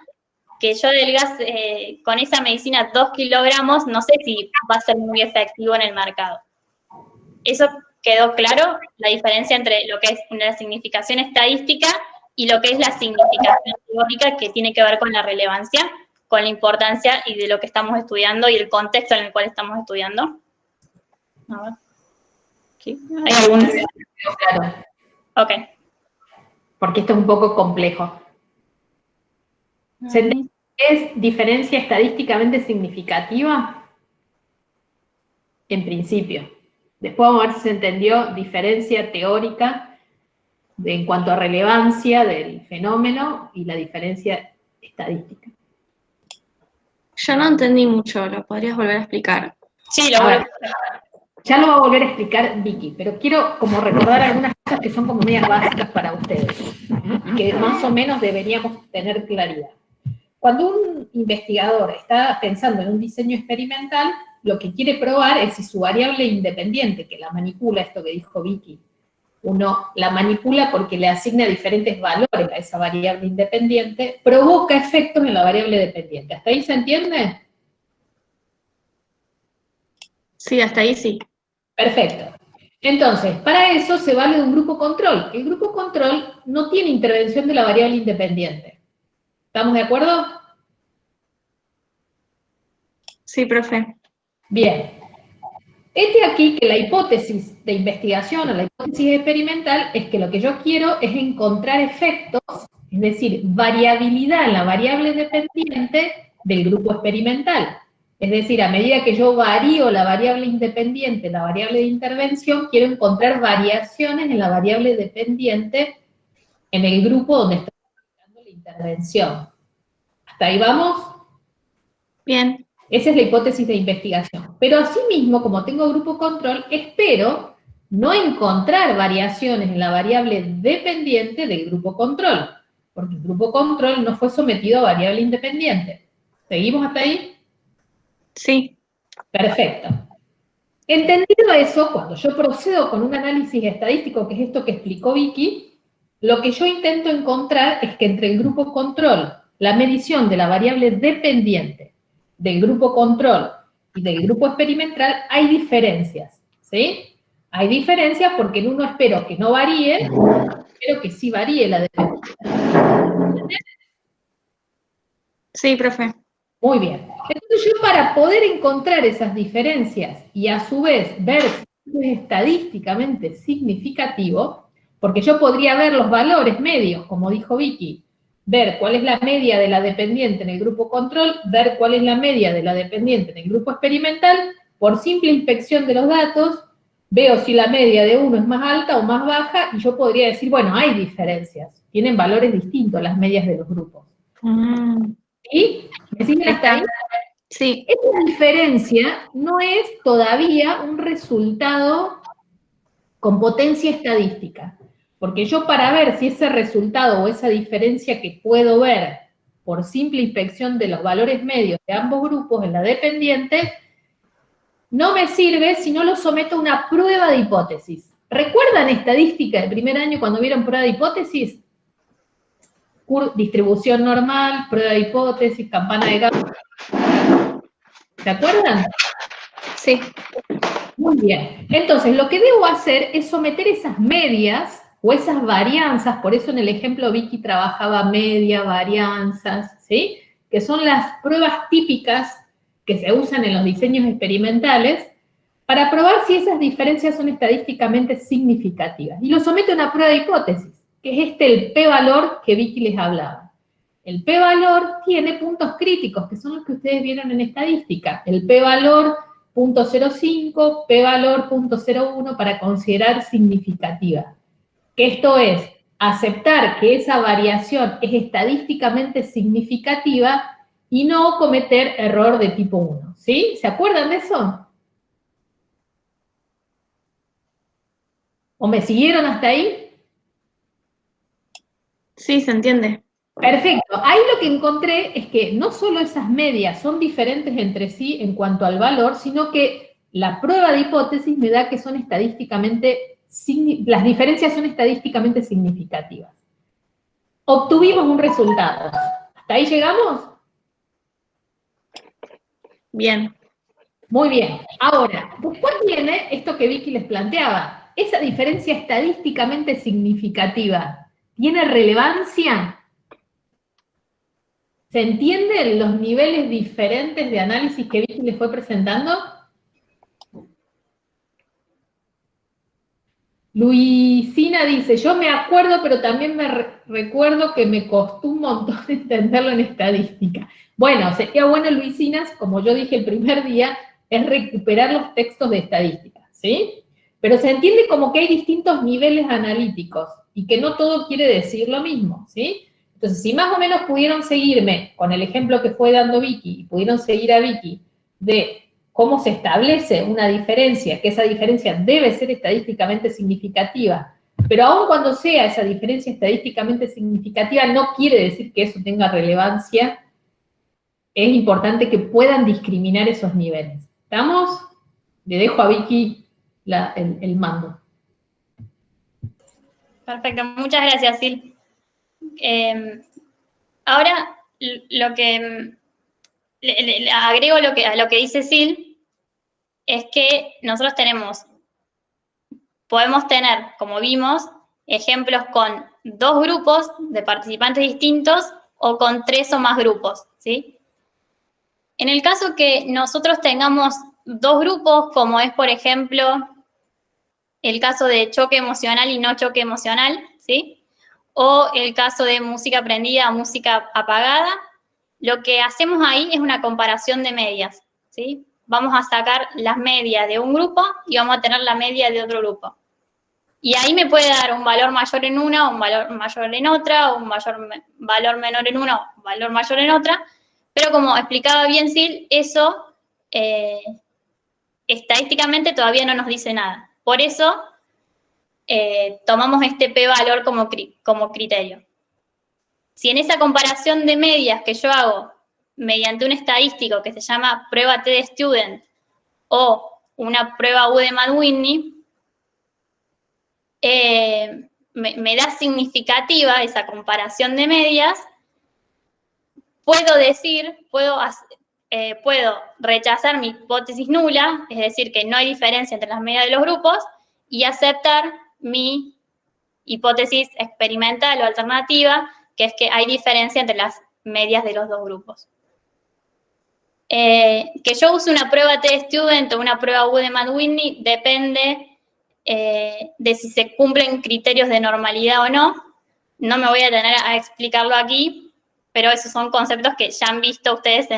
que yo adelgace con esa medicina 2 kilogramos, no sé si va a ser muy efectivo en el mercado. Eso quedó claro, la diferencia entre lo que es la significación estadística y lo que es la significación teórica, que tiene que ver con la relevancia, con la importancia y de lo que estamos estudiando y el contexto en el cual estamos estudiando. A ver. ¿Sí? ¿Hay alguna? Claro. Ok. Porque esto es un poco complejo. ¿Se entiende qué es diferencia estadísticamente significativa? En principio. Después vamos a ver si se entendió diferencia teórica en cuanto a relevancia del fenómeno y la diferencia estadística. Yo no entendí mucho, ¿lo podrías volver a explicar? Sí, lo A voy a ver, ya lo va a volver a explicar Vicky, pero quiero como recordar algunas cosas que son como medias básicas para ustedes y que más o menos deberíamos tener claridad. Cuando un investigador está pensando en un diseño experimental, lo que quiere probar es si su variable independiente, que la manipula, esto que dijo Vicky, uno la manipula porque le asigna diferentes valores a esa variable independiente, provoca efectos en la variable dependiente. ¿Hasta ahí se entiende? Sí, hasta ahí sí. Perfecto. Entonces, para eso se vale de un grupo control. El grupo control no tiene intervención de la variable independiente. ¿Estamos de acuerdo? Sí, profe. Bien. Aquí que la hipótesis de investigación o la hipótesis experimental es que lo que yo quiero es encontrar efectos, es decir, variabilidad en la variable dependiente del grupo experimental. Es decir, a medida que yo varío la variable independiente, la variable de intervención, quiero encontrar variaciones en la variable dependiente en el grupo donde estoy aplicando la intervención. ¿Hasta ahí vamos? Bien. Esa es la hipótesis de investigación. Pero asimismo, como tengo grupo control, espero no encontrar variaciones en la variable dependiente del grupo control, porque el grupo control no fue sometido a variable independiente. ¿Seguimos hasta ahí? Sí. Perfecto. Entendido eso, cuando yo procedo con un análisis estadístico, que es esto que explicó Vicky, lo que yo intento encontrar es que entre el grupo control, la medición de la variable dependiente del grupo control y del grupo experimental, hay diferencias, ¿sí? Hay diferencias porque en uno espero que no varíe, espero que sí varíe la dependencia. Sí, profe. Muy bien. Entonces yo, para poder encontrar esas diferencias y a su vez ver si es estadísticamente significativo, porque yo podría ver los valores medios, como dijo Vicky, ver cuál es la media de la dependiente en el grupo control, ver cuál es la media de la dependiente en el grupo experimental, por simple inspección de los datos, veo si la media de uno es más alta o más baja, y yo podría decir, bueno, hay diferencias, tienen valores distintos las medias de los grupos. ¿Sí? ¿Me siguen hasta ahí? Sí. Esta diferencia no es todavía un resultado con potencia estadística, porque yo, para ver si ese resultado o esa diferencia que puedo ver por simple inspección de los valores medios de ambos grupos en la dependiente, no me sirve si no lo someto a una prueba de hipótesis. ¿Recuerdan estadística del primer año cuando vieron prueba de hipótesis? Distribución normal, prueba de hipótesis, campana de Gauss. ¿Se acuerdan? Sí. Muy bien. Entonces, lo que debo hacer es someter esas medias o esas varianzas, por eso en el ejemplo Vicky trabajaba media, varianzas, ¿sí? que son las pruebas típicas que se usan en los diseños experimentales para probar si esas diferencias son estadísticamente significativas. Y lo somete a una prueba de hipótesis, que es el p-valor que Vicky les hablaba. El p-valor tiene puntos críticos, que son los que ustedes vieron en estadística. El p-valor .05, p-valor .01 para considerar significativa. Que esto es aceptar que esa variación es estadísticamente significativa y no cometer error de tipo 1. ¿Sí? ¿Se acuerdan de eso? ¿O me siguieron hasta ahí? Sí, se entiende. Perfecto. Ahí lo que encontré es que no solo esas medias son diferentes entre sí en cuanto al valor, sino que la prueba de hipótesis me da que son estadísticamente, las diferencias son estadísticamente significativas. Obtuvimos un resultado. ¿Hasta ahí llegamos? Bien. Muy bien. Ahora, después viene esto que Vicky les planteaba. Esa diferencia estadísticamente significativa, ¿tiene relevancia? ¿Se entienden los niveles diferentes de análisis que Vicky les fue presentando? Luisina dice, yo me acuerdo, pero también me recuerdo que me costó un montón entenderlo en estadística. Bueno, sería bueno, Luisina, como yo dije el primer día, es recuperar los textos de estadística, ¿sí? Pero se entiende como que hay distintos niveles analíticos y que no todo quiere decir lo mismo, ¿sí? Entonces, si más o menos pudieron seguirme con el ejemplo que fue dando Vicky, y pudieron seguir a Vicky de cómo se establece una diferencia, que esa diferencia debe ser estadísticamente significativa, pero aun cuando sea esa diferencia estadísticamente significativa, no quiere decir que eso tenga relevancia. Es importante que puedan discriminar esos niveles. ¿Estamos? Le dejo a Vicky el mando. Perfecto, muchas gracias, Sil. Ahora, lo que le agrego a lo que dice Sil, es que nosotros podemos tener, como vimos, ejemplos con 2 grupos de participantes distintos o con 3 o más grupos, ¿sí? En el caso que nosotros tengamos 2 grupos, como es, por ejemplo, el caso de choque emocional y no choque emocional, ¿sí? O el caso de música aprendida o música apagada, lo que hacemos ahí es una comparación de medias, ¿sí? Vamos a sacar las medias de un grupo y vamos a tener la media de otro grupo. Y ahí me puede dar un valor mayor en una, un valor mayor en otra, un valor menor en una, un valor mayor en otra, pero como explicaba bien Sil, eso estadísticamente todavía no nos dice nada. Por eso tomamos este p-valor como criterio. Si en esa comparación de medias que yo hago mediante un estadístico que se llama prueba T de Student o una prueba U de Mann-Whitney, me da significativa esa comparación de medias, puedo rechazar mi hipótesis nula, es decir, que no hay diferencia entre las medias de los grupos, y aceptar mi hipótesis experimental o alternativa, que es que hay diferencia entre las medias de los 2 grupos. Que yo use una prueba T de Student o una prueba U de Mann-Whitney depende de si se cumplen criterios de normalidad o no. No me voy a detener a explicarlo aquí, pero esos son conceptos que ya han visto ustedes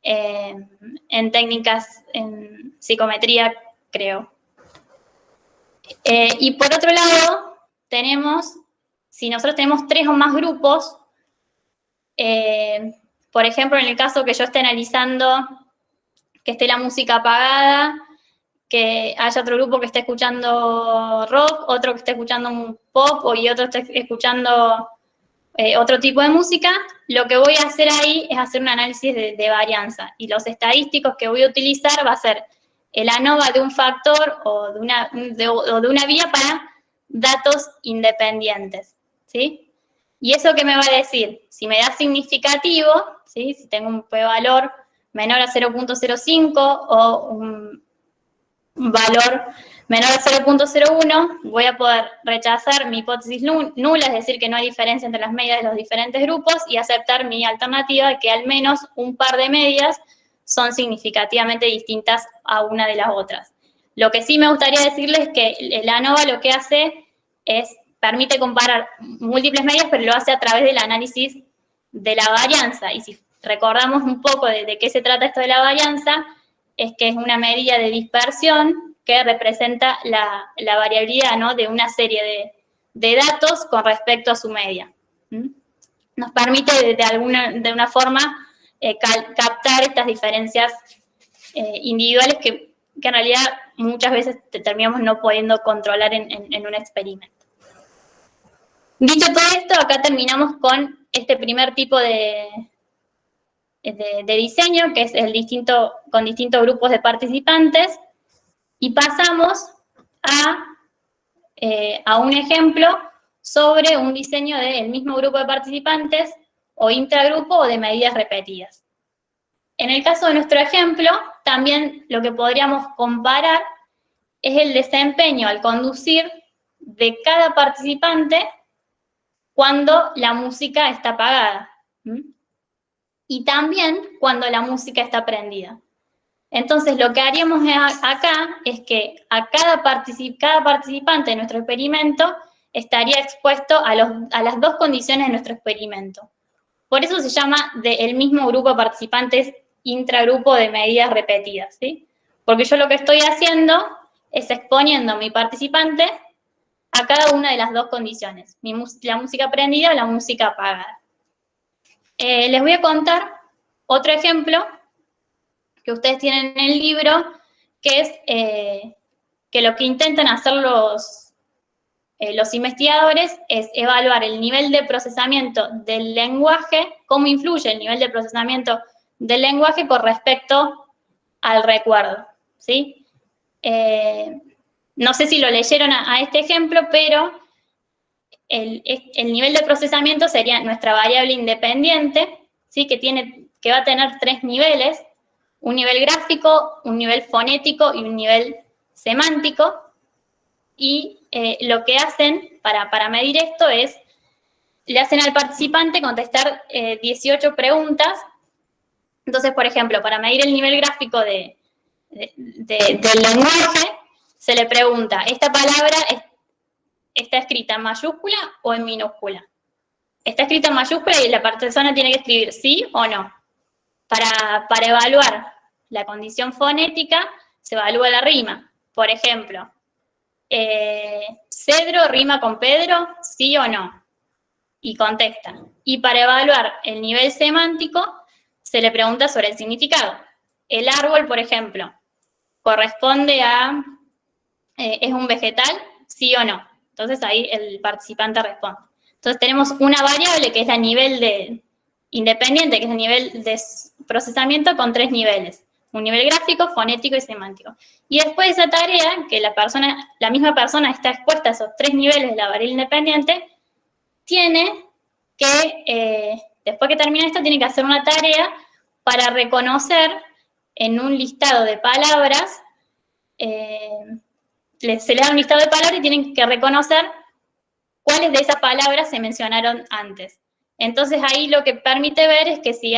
en técnicas, en psicometría, creo. Y por otro lado, si nosotros tenemos 3 o más grupos, por ejemplo, en el caso que yo esté analizando, que esté la música apagada, que haya otro grupo que esté escuchando rock, otro que esté escuchando un pop y otro esté escuchando otro tipo de música, lo que voy a hacer ahí es hacer un análisis de varianza. Y los estadísticos que voy a utilizar va a ser el ANOVA de un factor o de una vía para datos independientes, ¿sí? ¿Y eso qué me va a decir? Si me da significativo, ¿sí? Si tengo un p-valor menor a 0.05 o valor menor a 0.01, voy a poder rechazar mi hipótesis nula, es decir, que no hay diferencia entre las medias de los diferentes grupos, y aceptar mi alternativa, que al menos un par de medias son significativamente distintas a una de las otras. Lo que sí me gustaría decirles es que el ANOVA lo que hace es, permite comparar múltiples medias, pero lo hace a través del análisis de la varianza. Y si recordamos un poco de qué se trata esto de la varianza, es que es una medida de dispersión que representa la variabilidad, ¿no?, de una serie de datos con respecto a su media. Nos permite de una forma captar estas diferencias individuales que en realidad muchas veces terminamos no pudiendo controlar en un experimento. Dicho todo esto, acá terminamos con este primer tipo de diseño, que es con distintos grupos de participantes, y pasamos a un ejemplo sobre un diseño del mismo grupo de participantes, o intragrupo, o de medidas repetidas. En el caso de nuestro ejemplo, también lo que podríamos comparar es el desempeño al conducir de cada participante cuando la música está apagada. Y también cuando la música está prendida. Entonces, lo que haríamos acá es que a cada participante de nuestro experimento estaría expuesto a las dos condiciones de nuestro experimento. Por eso se llama del mismo grupo de participantes intragrupo de medidas repetidas, ¿sí? Porque yo lo que estoy haciendo es exponiendo a mi participante a cada una de las dos condiciones, la música prendida o la música apagada. Les voy a contar otro ejemplo que ustedes tienen en el libro, que es que lo que intentan hacer los investigadores es evaluar el nivel de procesamiento del lenguaje, cómo influye el nivel de procesamiento del lenguaje con respecto al recuerdo, ¿sí? No sé si lo leyeron a este ejemplo, pero el nivel de procesamiento sería nuestra variable independiente, ¿sí?, que va a tener 3 niveles: un nivel gráfico, un nivel fonético y un nivel semántico. Y lo que hacen para medir esto es, le hacen al participante contestar 18 preguntas. Entonces, por ejemplo, para medir el nivel gráfico del lenguaje, se le pregunta, ¿esta palabra está escrita en mayúscula o en minúscula? Está escrita en mayúscula y la persona tiene que escribir sí o no. Para evaluar la condición fonética, se evalúa la rima. Por ejemplo, ¿Cedro rima con Pedro? ¿Sí o no? Y contesta. Y para evaluar el nivel semántico, se le pregunta sobre el significado. El árbol, por ejemplo, corresponde a, ¿es un vegetal? ¿Sí o no? Entonces ahí el participante responde. Entonces tenemos una variable que es el nivel independiente, que es el nivel de procesamiento, con 3 niveles. Un nivel gráfico, fonético y semántico. Y después de esa tarea, que la misma persona está expuesta a esos 3 niveles de la variable independiente, tiene que, después que termina esto, tiene que hacer una tarea para reconocer en un listado de palabras, se le da un listado de palabras y tienen que reconocer cuáles de esas palabras se mencionaron antes. Entonces ahí lo que permite ver es que si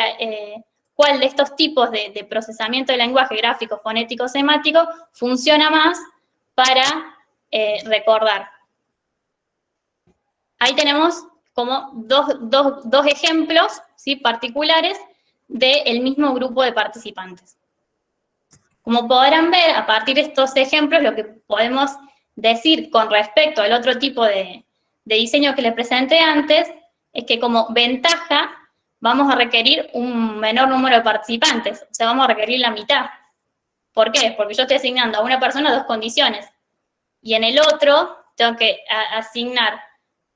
cuál de estos tipos de procesamiento de lenguaje gráfico, fonético, semántico funciona más para recordar. Ahí tenemos como dos ejemplos, ¿sí?, particulares del mismo grupo de participantes. Como podrán ver, a partir de estos ejemplos, lo que podemos decir con respecto al otro tipo de diseño que les presenté antes, es que como ventaja vamos a requerir un menor número de participantes, o sea, vamos a requerir la mitad. ¿Por qué? Porque yo estoy asignando a una persona 2 condiciones, y en el otro tengo que asignar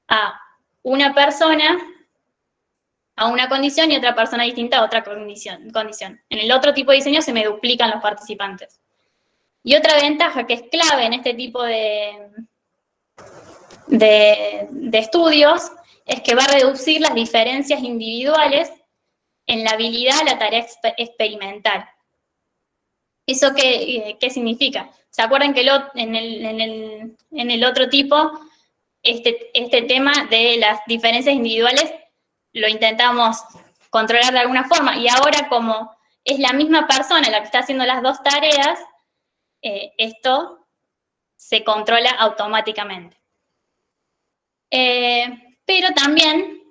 a una persona a una condición y otra persona distinta a otra condición. En el otro tipo de diseño se me duplican los participantes. Y otra ventaja que es clave en este tipo de estudios es que va a reducir las diferencias individuales en la habilidad a la tarea experimental. ¿Eso qué significa? ¿Se acuerdan que en el otro tipo, este tema de las diferencias individuales lo intentamos controlar de alguna forma? Y ahora, como es la misma persona la que está haciendo las dos tareas, esto se controla automáticamente. Pero también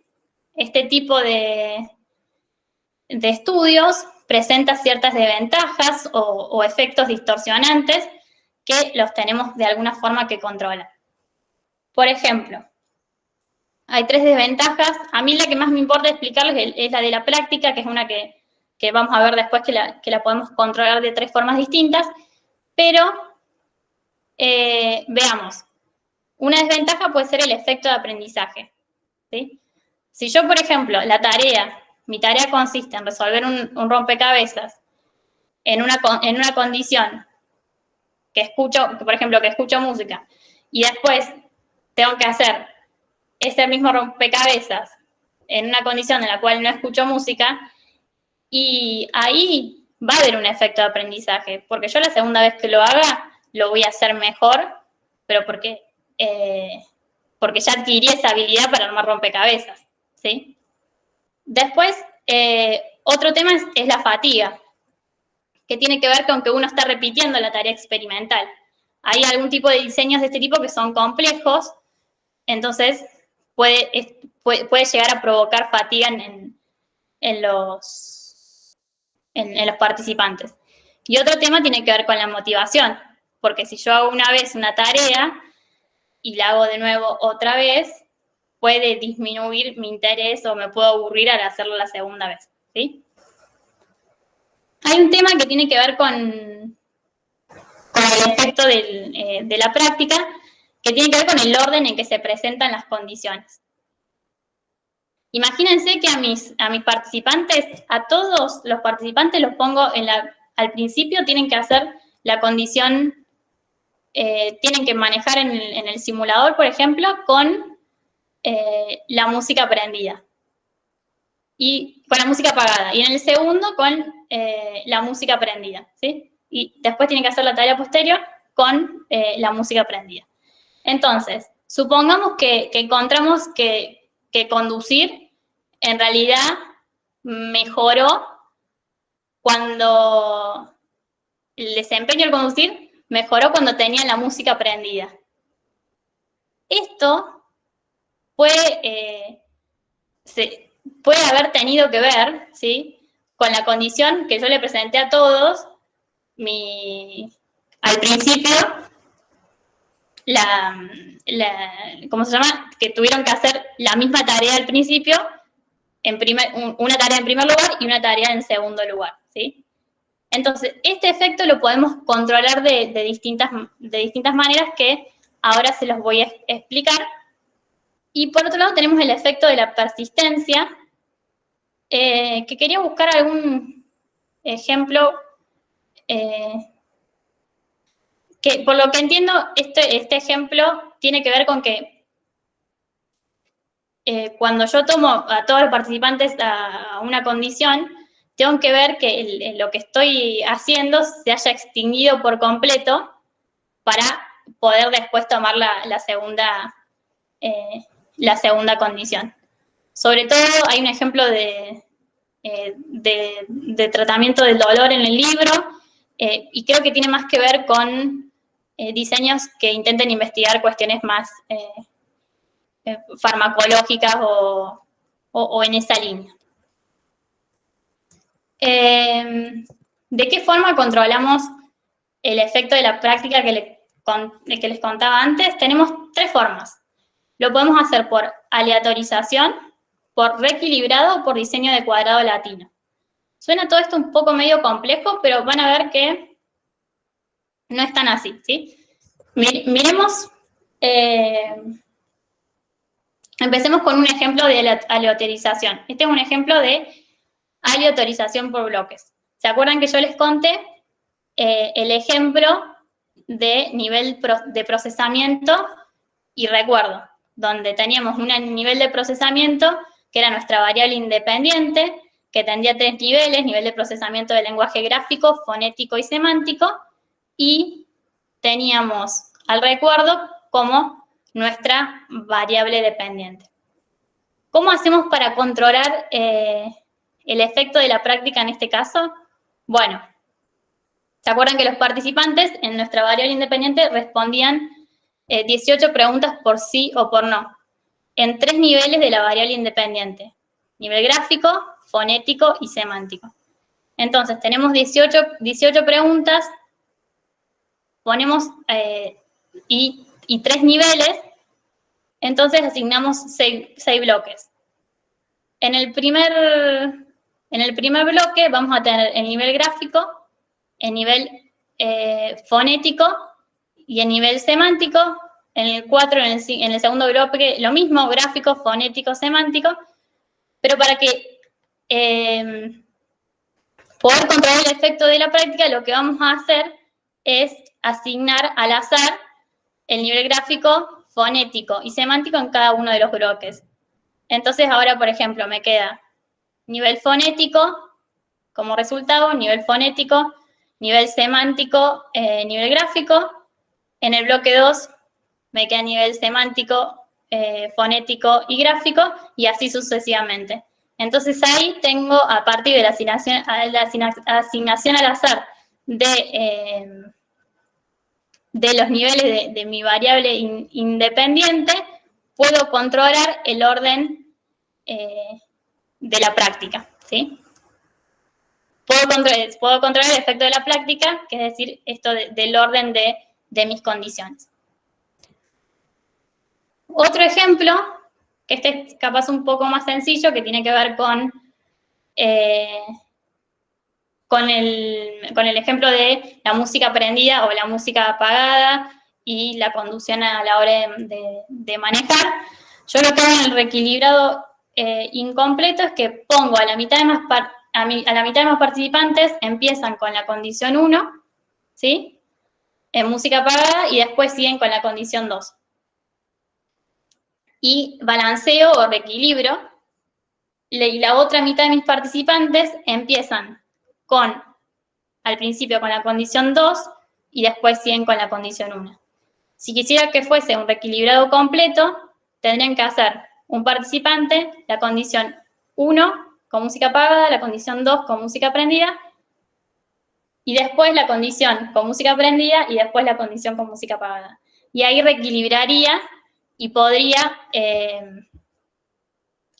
este tipo de estudios presenta ciertas desventajas o efectos distorsionantes que los tenemos de alguna forma que controlar. Por ejemplo, hay 3 desventajas. A mí la que más me importa explicarles es la de la práctica, que es una que vamos a ver después que la podemos controlar de 3 formas distintas, pero veamos. Una desventaja puede ser el efecto de aprendizaje, ¿sí? Si yo, por ejemplo, mi tarea consiste en resolver un rompecabezas en una condición que escucho, por ejemplo, que escucho música, y después tengo que hacer ese mismo rompecabezas en una condición en la cual no escucho música, y ahí va a haber un efecto de aprendizaje, porque yo la segunda vez que lo haga, lo voy a hacer mejor, pero porque ya adquirí esa habilidad para armar rompecabezas, ¿sí? Después, otro tema es la fatiga, que tiene que ver con que uno está repitiendo la tarea experimental. Hay algún tipo de diseños de este tipo que son complejos, entonces puede llegar a provocar fatiga en los participantes. Y otro tema tiene que ver con la motivación, porque si yo hago una vez una tarea y la hago de nuevo otra vez, puede disminuir mi interés o me puedo aburrir al hacerlo la segunda vez, ¿sí? Hay un tema que tiene que ver con el efecto de la práctica, que tiene que ver con el orden en que se presentan las condiciones. Imagínense que a mis participantes, a todos los participantes los pongo al principio, tienen que hacer la condición, tienen que manejar en el simulador, por ejemplo, con la música prendida. Y con la música apagada. Y en el segundo con la música prendida, ¿sí? Y después tienen que hacer la tarea posterior con la música prendida. Entonces, supongamos que encontramos que conducir en realidad mejoró cuando el desempeño del conducir mejoró cuando tenían la música prendida. Esto puede haber tenido que ver, ¿sí?, con la condición que yo le presenté a todos al principio, ¿cómo se llama?, que tuvieron que hacer la misma tarea al principio, una tarea en primer lugar y una tarea en segundo lugar, ¿sí? Entonces, este efecto lo podemos controlar de distintas maneras que ahora se los voy a explicar. Y por otro lado tenemos el efecto de la persistencia, que quería buscar algún ejemplo, que por lo que entiendo, este ejemplo tiene que ver con que cuando yo tomo a todos los participantes a una condición, tengo que ver que lo que estoy haciendo se haya extinguido por completo para poder después tomar la segunda condición. Sobre todo hay un ejemplo de tratamiento del dolor en el libro, y creo que tiene más que ver con diseños que intenten investigar cuestiones más farmacológicas o en esa línea. ¿De qué forma controlamos el efecto de la práctica que les contaba antes? Tenemos 3 formas. Lo podemos hacer por aleatorización, por reequilibrado o por diseño de cuadrado latino. Suena todo esto un poco medio complejo, pero van a ver que no es tan así, ¿sí? Miremos, empecemos con un ejemplo de aleatorización. Este es un ejemplo de aleatorización por bloques. ¿Se acuerdan que yo les conté el ejemplo de nivel de procesamiento y recuerdo, donde teníamos un nivel de procesamiento que era nuestra variable independiente, que tendría 3 niveles: nivel de procesamiento del lenguaje gráfico, fonético y semántico, y teníamos al recuerdo como nuestra variable dependiente. ¿Cómo hacemos para controlar el efecto de la práctica en este caso? Bueno, ¿se acuerdan que los participantes en nuestra variable independiente respondían 18 preguntas por sí o por no, en 3 niveles de la variable independiente: nivel gráfico, fonético y semántico? Entonces, tenemos 18 preguntas, ponemos y 3 niveles, entonces asignamos 6 bloques. En el primer bloque vamos a tener el nivel gráfico, el nivel fonético y el nivel semántico. En el 4, en el segundo bloque, lo mismo: gráfico, fonético, semántico. Pero para que poder controlar el efecto de la práctica, lo que vamos a hacer es asignar al azar el nivel gráfico, fonético y semántico en cada uno de los bloques. Entonces ahora, por ejemplo, me queda nivel fonético como resultado, nivel fonético, nivel semántico, nivel gráfico. En el bloque 2 me queda nivel semántico, fonético y gráfico, y así sucesivamente. Entonces ahí tengo, a partir de la asignación al azar de los niveles de mi variable independiente, puedo controlar el orden de la práctica, ¿sí? Puedo controlar el efecto de la práctica, que es decir, esto del orden de mis condiciones. Otro ejemplo, que este es capaz un poco más sencillo, que tiene que ver con el ejemplo de la música aprendida o la música apagada y la conducción a la hora de manejar. Yo lo que hago en el reequilibrado incompleto es que pongo a la mitad de más participantes, empiezan con la condición 1, ¿sí? En música apagada, y después siguen con la condición 2. Y balanceo o reequilibro, y la otra mitad de mis participantes empiezan al principio con la condición 2 y después siguen con la condición 1. Si quisiera que fuese un reequilibrado completo, tendrían que hacer un participante la condición 1 con música apagada, la condición 2 con música aprendida, y después la condición con música aprendida y después la condición con música apagada. Y ahí reequilibraría y podría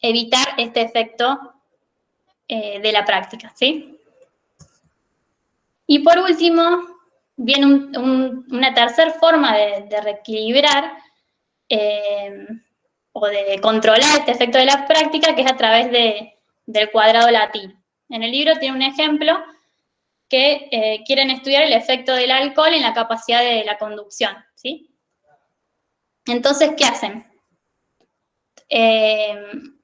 evitar este efecto de la práctica, ¿sí? Y por último, viene una tercera forma de reequilibrar o de controlar este efecto de la práctica, que es a través del cuadrado latino. En el libro tiene un ejemplo que quieren estudiar el efecto del alcohol en la capacidad de la conducción, ¿sí? Entonces, ¿qué hacen? Quieren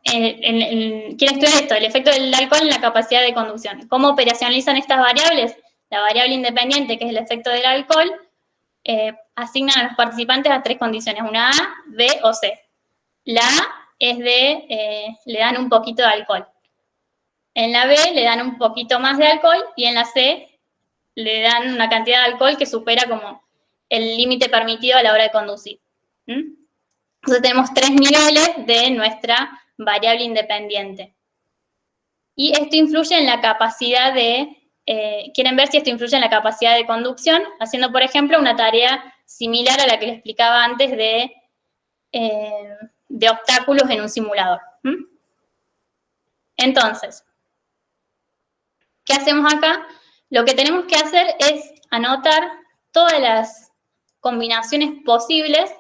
estudiar esto, el efecto del alcohol en la capacidad de conducción. ¿Cómo operacionalizan estas variables? La variable independiente, que es el efecto del alcohol, asignan a los participantes a 3 condiciones: una A, B o C. La A es le dan un poquito de alcohol. En la B le dan un poquito más de alcohol, y en la C le dan una cantidad de alcohol que supera como el límite permitido a la hora de conducir. Entonces tenemos 3 niveles de nuestra variable independiente. Y esto influye en la capacidad quieren ver si esto influye en la capacidad de conducción, haciendo, por ejemplo, una tarea similar a la que les explicaba antes de obstáculos en un simulador. Entonces, ¿qué hacemos acá? Lo que tenemos que hacer es anotar todas las combinaciones posibles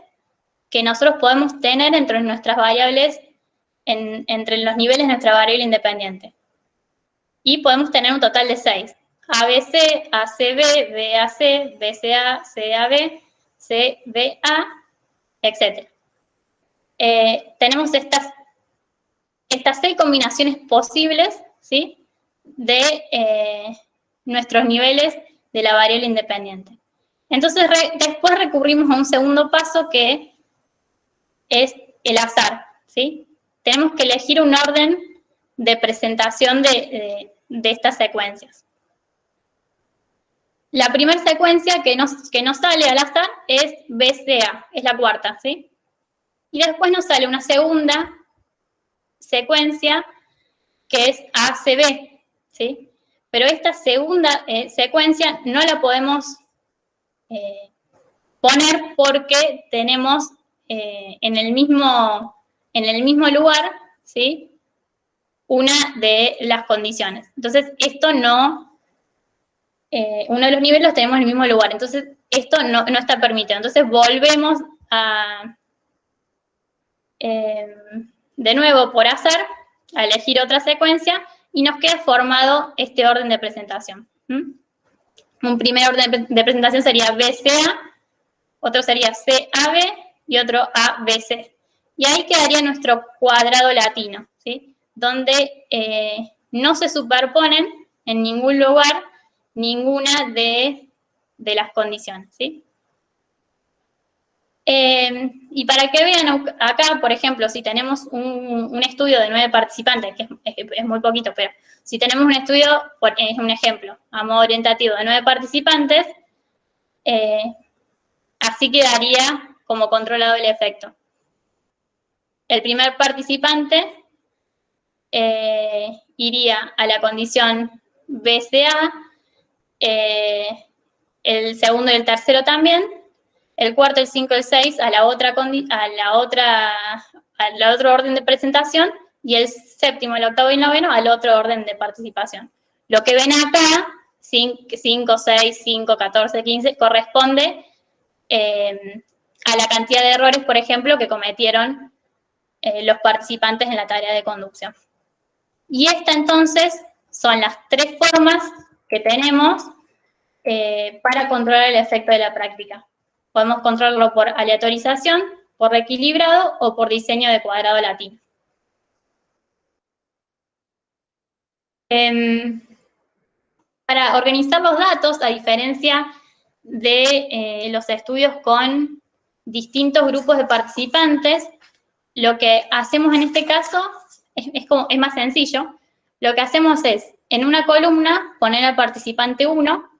que nosotros podemos tener entre nuestras variables, entre los niveles de nuestra variable independiente. Y podemos tener un total de 6. ABC, ACB, BAC, BCA, CAB, CBA, etc. Tenemos estas 6 combinaciones posibles, ¿sí?, de nuestros niveles de la variable independiente. Entonces, después recurrimos a un segundo paso, que es el azar, ¿sí? Tenemos que elegir un orden de presentación de estas secuencias. La primera secuencia que nos sale al azar es BCA, es la cuarta, ¿sí? Y después nos sale una segunda secuencia que es ACB, ¿sí? Pero esta segunda secuencia no la podemos poner porque tenemos en el mismo lugar, ¿sí? Una de las condiciones. Entonces, esto no, uno de los niveles los tenemos en el mismo lugar. Entonces, esto no está permitido. Entonces, volvemos de nuevo por azar, a elegir otra secuencia, y nos queda formado este orden de presentación. Un primer orden de presentación sería BCA, otro sería CAB y otro ABC. Y ahí quedaría nuestro cuadrado latino, ¿sí? Donde no se superponen en ningún lugar ninguna de las condiciones, ¿sí? Y para que vean acá, por ejemplo, si tenemos un estudio de 9 participantes, que es muy poquito, pero si tenemos un estudio, es un ejemplo, a modo orientativo de 9 participantes, así quedaría como controlado el efecto. El primer participante iría a la condición BCA, el segundo y el tercero también, el cuarto, el 5, el 6 al otro orden de presentación, y el séptimo, el octavo y el noveno al otro orden de participación. Lo que ven acá, 5, 6, 5, 14, 15, corresponde a la cantidad de errores, por ejemplo, que cometieron los participantes en la tarea de conducción. Y esta entonces son las 3 formas que tenemos para controlar el efecto de la práctica. Podemos controlarlo por aleatorización, por reequilibrado o por diseño de cuadrado latino. Para organizar los datos, a diferencia de los estudios con distintos grupos de participantes, lo que hacemos en este caso es más sencillo. Lo que hacemos es, en una columna, poner al participante 1,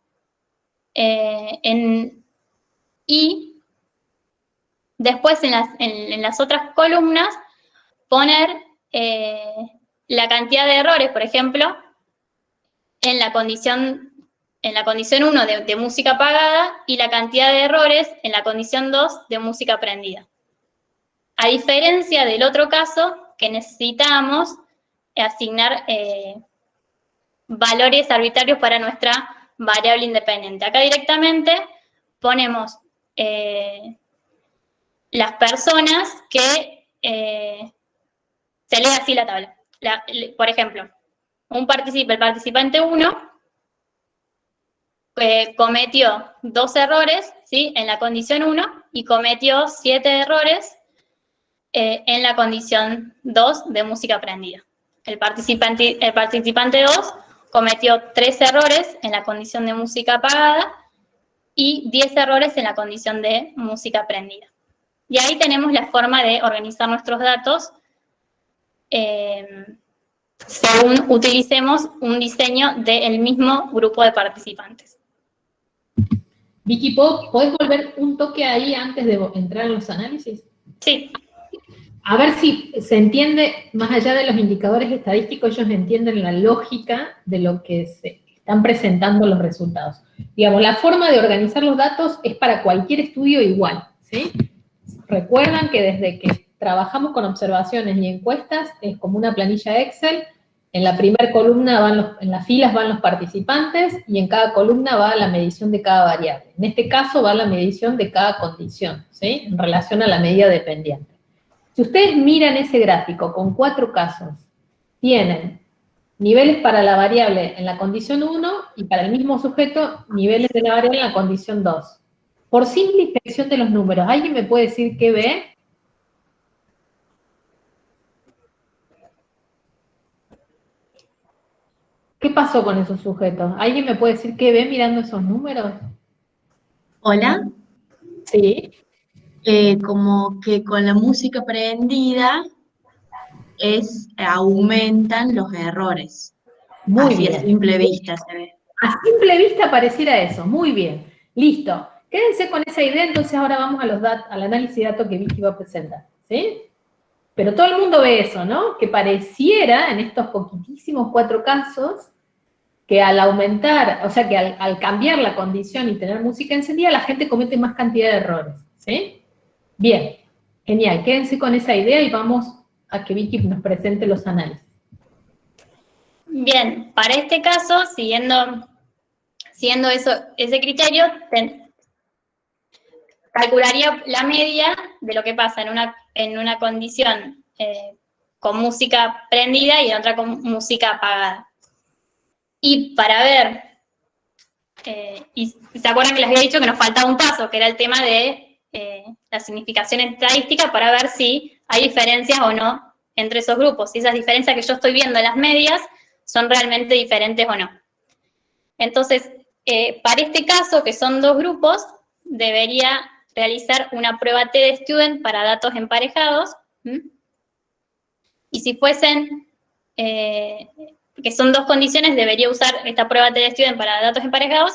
y después en las otras columnas poner la cantidad de errores, por ejemplo, en la condición 1 de música apagada, y la cantidad de errores en la condición 2 de música aprendida. A diferencia del otro caso, que necesitamos asignar valores arbitrarios para nuestra variable independiente. Acá directamente ponemos las personas que se lee así la tabla. Por ejemplo, el participante 1 cometió 2 errores, ¿sí?, en la condición 1, y cometió 7 errores en la condición 2 de música aprendida. El participante 2 cometió 3 errores en la condición de música apagada y 10 errores en la condición de música aprendida. Y ahí tenemos la forma de organizar nuestros datos según utilicemos un diseño del mismo grupo de participantes. Vicky, ¿podés volver un toque ahí antes de entrar en los análisis? Sí. A ver si se entiende, más allá de los indicadores estadísticos, ellos entienden la lógica de lo que se están presentando los resultados. Digamos, la forma de organizar los datos es para cualquier estudio igual, ¿sí? Recuerdan que desde que trabajamos con observaciones y encuestas, es como una planilla Excel. En la primera columna en las filas van los participantes, y en cada columna va la medición de cada variable. En este caso va la medición de cada condición, ¿sí?, en relación a la medida dependiente. Si ustedes miran ese gráfico con 4 casos, tienen niveles para la variable en la condición 1 y para el mismo sujeto niveles de la variable en la condición 2. Por simple inspección de los números, ¿alguien me puede decir qué ve? ¿Qué pasó con esos sujetos? ¿Alguien me puede decir qué ve mirando esos números? Hola. Sí. Como que con la música prendida aumentan los errores. Muy Así a bien. simple vista se ve. A simple vista pareciera eso, muy bien. Listo. Quédense con esa idea, entonces ahora vamos al análisis de datos que Vicky va a presentar, ¿sí? Pero todo el mundo ve eso, ¿no? Que pareciera, en estos poquitísimos 4 casos, que al aumentar, o sea, que al cambiar la condición y tener música encendida, la gente comete más cantidad de errores, ¿sí? Bien, genial. Quédense con esa idea y vamos a que Vicky nos presente los análisis. Bien, para este caso, siguiendo ese criterio, calcularía la media de lo que pasa en una condición con música prendida y en otra con música apagada. Y para ver, y se acuerdan que les había dicho que nos faltaba un paso, que era el tema de la significación estadística para ver si hay diferencias o no entre esos grupos, si esas diferencias que yo estoy viendo en las medias son realmente diferentes o no. Entonces, para este caso, que son 2 grupos, debería realizar una prueba T de student para datos emparejados. Y si fuesen, que son 2 condiciones, debería usar esta prueba T de student para datos emparejados.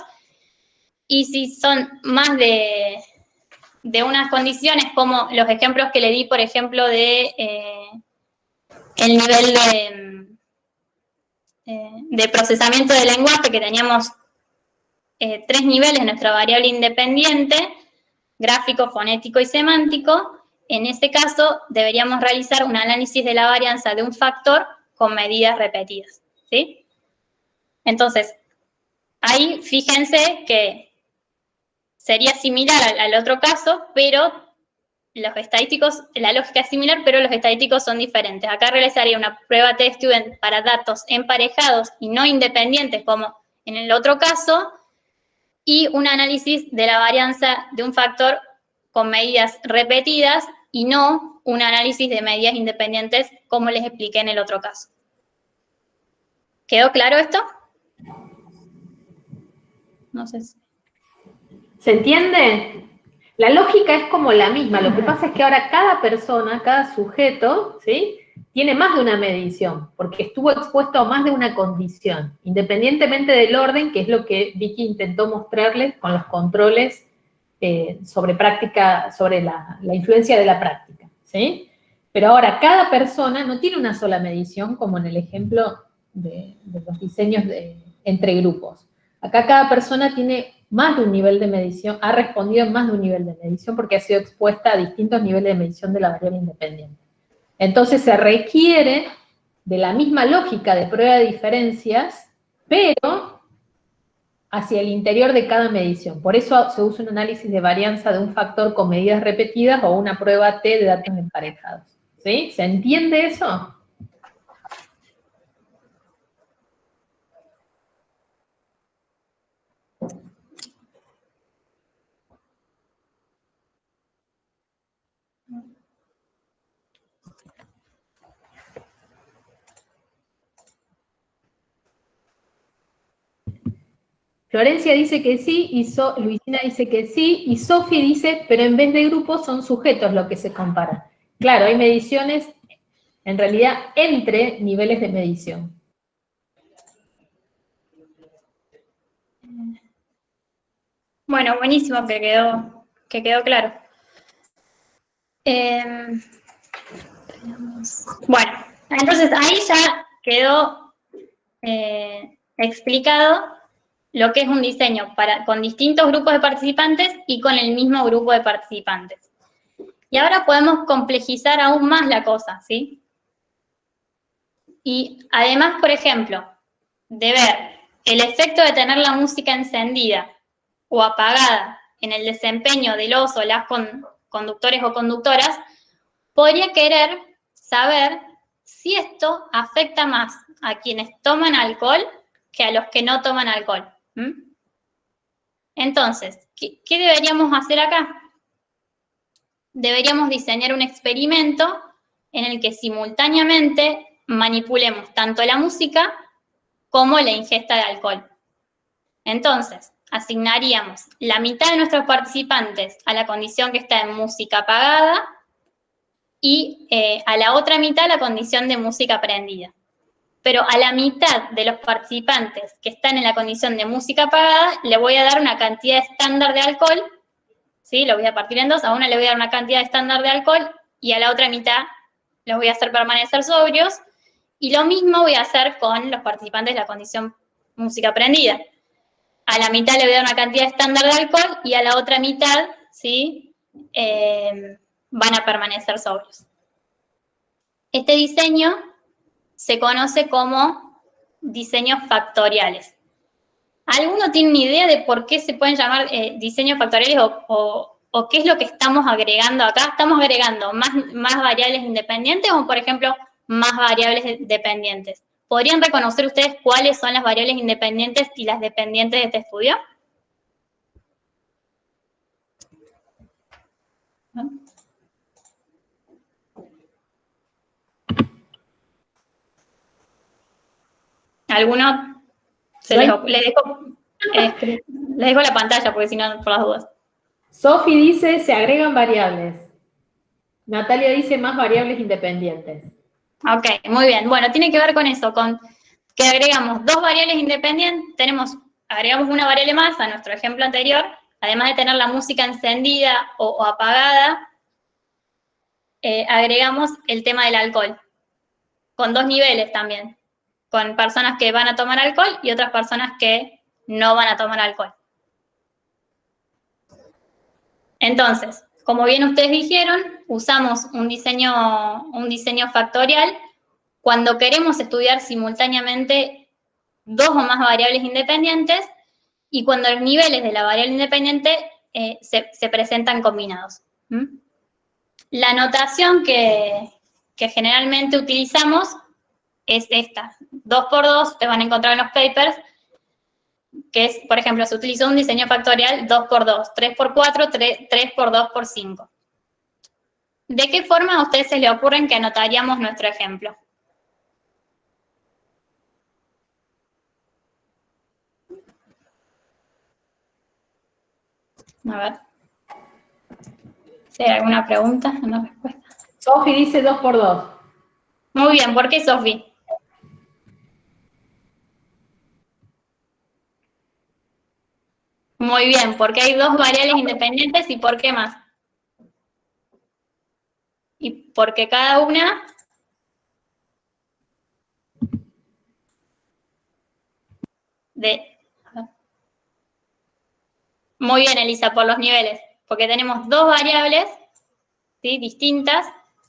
Y si son más de unas condiciones, como los ejemplos que le di, por ejemplo, de el nivel de procesamiento del lenguaje, que teníamos 3 niveles en nuestra variable independiente, gráfico, fonético y semántico. En este caso, deberíamos realizar un análisis de la varianza de un factor con medidas repetidas, ¿sí? Entonces, ahí fíjense que sería similar al otro caso, pero los estadísticos, la lógica es similar, pero los estadísticos son diferentes. Acá realizaría una prueba T student para datos emparejados y no independientes, como en el otro caso, y un análisis de la varianza de un factor con medidas repetidas y no un análisis de medidas independientes, como les expliqué en el otro caso. ¿Quedó claro esto? No sé si... ¿Se entiende? La lógica es como la misma, lo que pasa es que ahora cada persona, cada sujeto, ¿sí?, tiene más de una medición, porque estuvo expuesto a más de una condición, independientemente del orden, que es lo que Vicky intentó mostrarles con los controles sobre práctica, sobre la influencia de la práctica, ¿sí? Pero ahora cada persona no tiene una sola medición, como en el ejemplo de los diseños entre grupos. Acá cada persona tiene más de un nivel de medición, ha respondido en más de un nivel de medición porque ha sido expuesta a distintos niveles de medición de la variable independiente. Entonces se requiere de la misma lógica de prueba de diferencias, pero hacia el interior de cada medición. Por eso se usa un análisis de varianza de un factor con medidas repetidas o una prueba T de datos emparejados. ¿Sí? ¿Se entiende eso? Florencia dice que sí, Luisina dice que sí, y Sofi dice, pero en vez de grupos son sujetos lo que se compara. Claro, hay mediciones, en realidad, entre niveles de medición. Bueno, buenísimo que quedó claro. Bueno, entonces ahí ya quedó explicado lo que es un diseño con distintos grupos de participantes y con el mismo grupo de participantes. Y ahora podemos complejizar aún más la cosa, ¿sí? Y además, por ejemplo, de ver el efecto de tener la música encendida o apagada en el desempeño de los o las conductores o conductoras, podría querer saber si esto afecta más a quienes toman alcohol que a los que no toman alcohol. Entonces, ¿qué deberíamos hacer acá? Deberíamos diseñar un experimento en el que simultáneamente manipulemos tanto la música como la ingesta de alcohol. Entonces, asignaríamos la mitad de nuestros participantes a la condición que está en música apagada y a la otra mitad la condición de música aprendida. Pero a la mitad de los participantes que están en la condición de música apagada, le voy a dar una cantidad estándar de alcohol, ¿sí? Lo voy a partir en dos, a una le voy a dar una cantidad estándar de alcohol y a la otra mitad los voy a hacer permanecer sobrios, y lo mismo voy a hacer con los participantes de la condición música aprendida. A la mitad le voy a dar una cantidad estándar de alcohol y a la otra mitad, ¿sí? Van a permanecer sobrios. Este diseño se conoce como diseños factoriales. ¿Alguno tiene una idea de por qué se pueden llamar diseños factoriales o qué es lo que estamos agregando acá? ¿Estamos agregando más variables independientes o, por ejemplo, más variables dependientes? ¿Podrían reconocer ustedes cuáles son las variables independientes y las dependientes de este estudio? ¿Alguno? Les dejo la pantalla porque si no, por las dudas. Sofi dice, se agregan variables. Natalia dice, más variables independientes. Ok, muy bien. Bueno, tiene que ver con eso, con que agregamos dos variables independientes, agregamos una variable más a nuestro ejemplo anterior, además de tener la música encendida o apagada, agregamos el tema del alcohol, con dos niveles también, con personas que van a tomar alcohol y otras personas que no van a tomar alcohol. Entonces, como bien ustedes dijeron, usamos un diseño factorial cuando queremos estudiar simultáneamente dos o más variables independientes y cuando los niveles de la variable independiente se presentan combinados. La notación que generalmente utilizamos es esta. 2 por 2, te van a encontrar en los papers, que es, por ejemplo, se utiliza un diseño factorial 2 por 2, 3 por 4, 3 por 2 por 5. ¿De qué forma a ustedes se les ocurren que anotaríamos nuestro ejemplo? A ver. Si hay alguna pregunta, una respuesta. Sofi dice 2 por 2. Muy bien, ¿por qué, Sofi? Muy bien, porque hay dos variables independientes y ¿por qué más? Y porque cada una de... Muy bien, Elisa, por los niveles, porque tenemos dos variables, ¿sí?, distintas,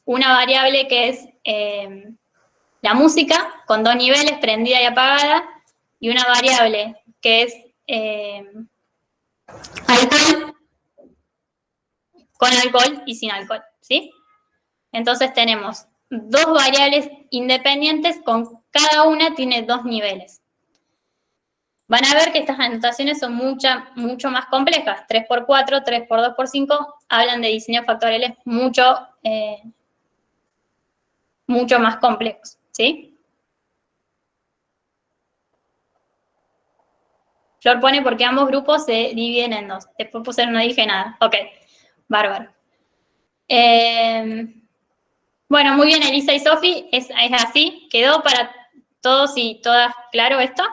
una variable que es la música, con dos niveles, prendida y apagada, y una variable que es alcohol, con alcohol y sin alcohol, ¿sí? Entonces tenemos dos variables independientes, con cada una tiene dos niveles. Van a ver que estas anotaciones son mucho más complejas. 3 por 4, 3 por 2 por 5, hablan de diseños factoriales mucho más complejos, ¿sí? Flor pone porque ambos grupos se dividen en dos. Después puse no dije nada. Ok, bárbaro. Bueno, muy bien, Elisa y Sofi, es así. ¿Quedó para todos y todas claro esto?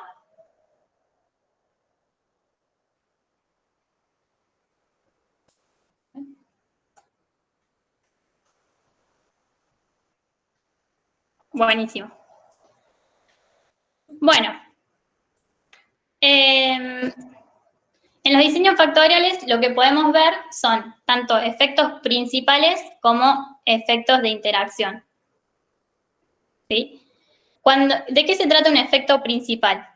Buenísimo. Bueno, en los diseños factoriales lo que podemos ver son tanto efectos principales como efectos de interacción, ¿sí? ¿De qué se trata un efecto principal?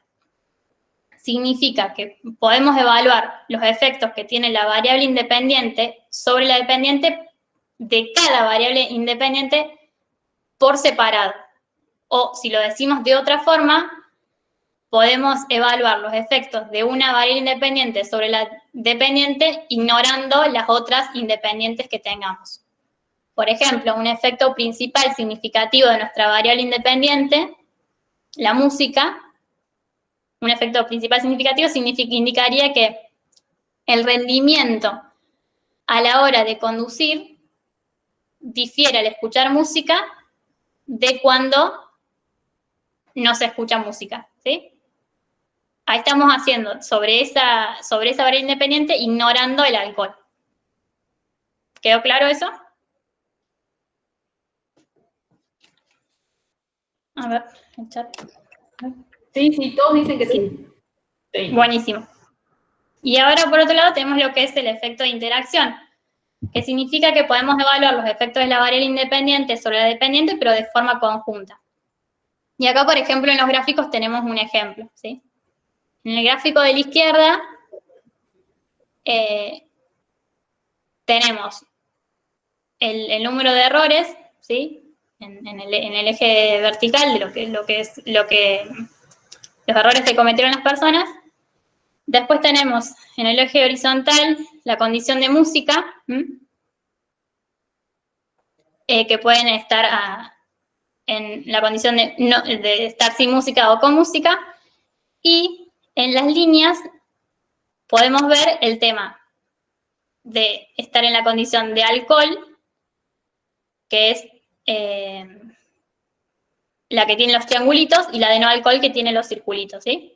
Significa que podemos evaluar los efectos que tiene la variable independiente sobre la dependiente de cada variable independiente por separado. O, si lo decimos de otra forma, podemos evaluar los efectos de una variable independiente sobre la dependiente ignorando las otras independientes que tengamos. Por ejemplo, un efecto principal significativo de nuestra variable independiente, la música, un efecto principal significativo indicaría que el rendimiento a la hora de conducir difiere al escuchar música de cuando no se escucha música, ¿sí? Ahí estamos haciendo sobre esa variable independiente, ignorando el alcohol. ¿Quedó claro eso? A ver, el chat. Sí, todos dicen que sí. Sí. Buenísimo. Y ahora, por otro lado, tenemos lo que es el efecto de interacción, que significa que podemos evaluar los efectos de la variable independiente sobre la dependiente, pero de forma conjunta. Y acá, por ejemplo, en los gráficos tenemos un ejemplo, ¿sí? En el gráfico de la izquierda tenemos el número de errores, ¿sí? En el eje vertical de lo que los errores que cometieron las personas. Después tenemos en el eje horizontal la condición de música, que pueden estar en la condición de estar sin música o con música. Y en las líneas podemos ver el tema de estar en la condición de alcohol, que es la que tiene los triangulitos, y la de no alcohol, que tiene los circulitos, ¿sí?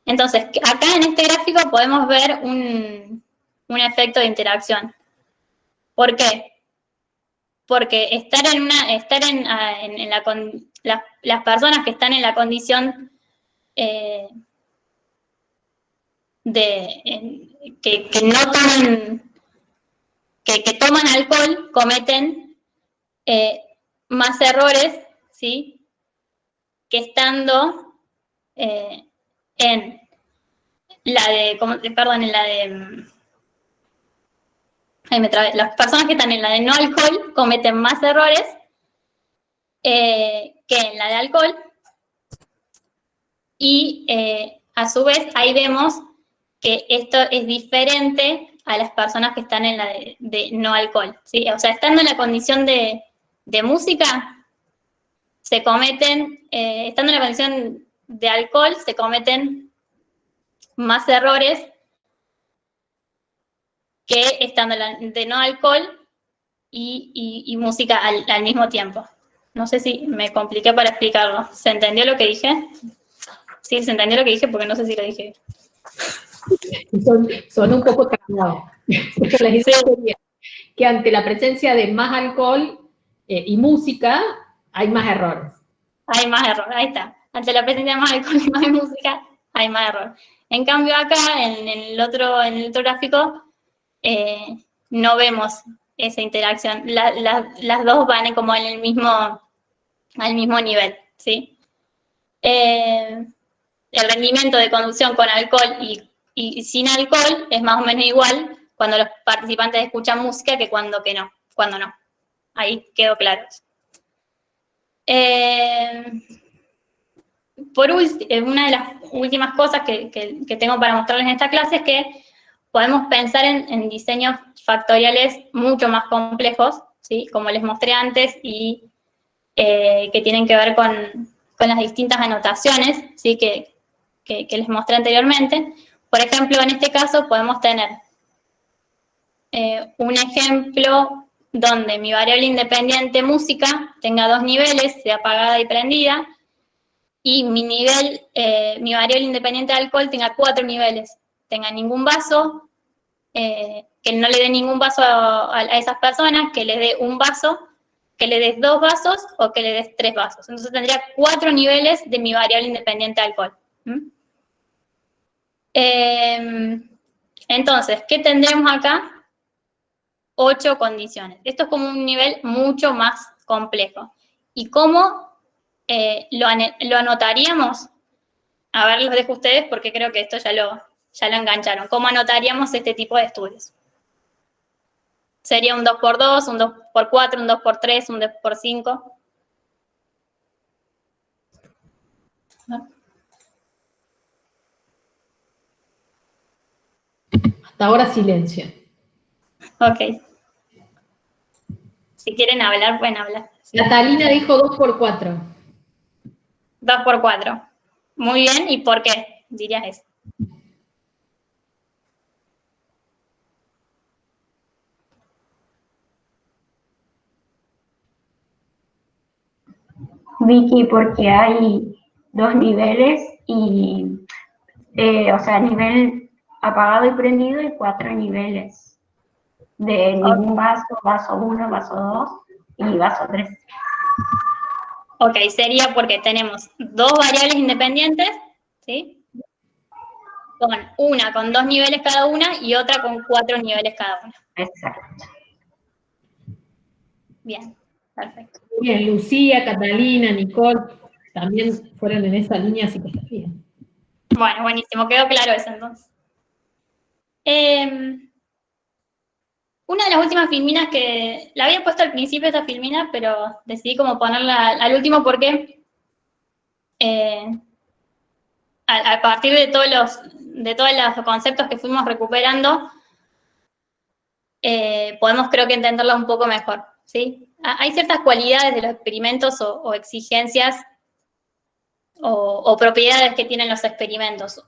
Entonces, acá en este gráfico podemos ver un efecto de interacción. ¿Por qué? Porque las personas que están en la condición que no toman, que toman alcohol, cometen más errores, ¿sí? Que estando en la de, ahí me trabé. Las personas que están en la de no alcohol cometen más errores que en la de alcohol. Y a su vez ahí vemos que esto es diferente a las personas que están en la de no alcohol, ¿sí? O sea, estando en la condición de música, se cometen, estando en la condición de alcohol, se cometen más errores que estando de no alcohol y música al mismo tiempo. No sé si me compliqué para explicarlo. ¿Se entendió lo que dije? Sí, se entendió lo que dije, porque no sé si lo dije. Son un poco trabados. La idea sería que ante la presencia de más alcohol y música, hay más errores. Hay más error, ahí está. Ante la presencia de más alcohol y más música, hay más error. En cambio acá, en el otro gráfico, no vemos esa interacción. Las dos van como al mismo nivel, ¿sí? El rendimiento de conducción con alcohol y sin alcohol es más o menos igual cuando los participantes escuchan música que cuando no. Ahí quedó claro. Una de las últimas cosas que tengo para mostrarles en esta clase es que podemos pensar en diseños factoriales mucho más complejos, ¿sí? Como les mostré antes, y que tienen que ver con las distintas anotaciones, ¿sí? que les mostré anteriormente. Por ejemplo, en este caso podemos tener un ejemplo donde mi variable independiente música tenga 2 niveles, sea apagada y prendida, y mi variable independiente de alcohol tenga 4 niveles. Tenga ningún vaso, que no le dé ningún vaso a esas personas, que le dé un vaso, que le des 2 vasos o que le des 3 vasos. Entonces tendría 4 niveles de mi variable independiente de alcohol. Entonces, ¿qué tendremos acá? 8 condiciones. Esto es como un nivel mucho más complejo. ¿Y cómo lo anotaríamos? A ver, los dejo a ustedes porque creo que esto ya lo engancharon. ¿Cómo anotaríamos este tipo de estudios? Sería un 2×2, un 2×4, un 2×3, un 2×5. Hasta ahora silencio. Ok. Si quieren hablar, pueden hablar. Catalina dijo 2×4. 2×4. Muy bien, ¿y por qué dirías eso? Vicky, porque hay 2 niveles y, o sea, nivel apagado y prendido y 4 niveles de ningún vaso, vaso 1, vaso 2 y vaso 3. Ok, sería porque tenemos 2 variables independientes, ¿sí? Una con 2 niveles cada una y otra con 4 niveles cada una. Exacto. Bien, perfecto. Bien, Lucía, Catalina, Nicole, también fueron en esa línea, así que está bien. Bueno, buenísimo, quedó claro eso entonces. Una de las últimas filminas que la había puesto al principio esta filmina, pero decidí como ponerla al último porque a partir de todos los conceptos que fuimos recuperando, podemos creo que entenderla un poco mejor, ¿sí? Hay ciertas cualidades de los experimentos o exigencias o propiedades que tienen los experimentos.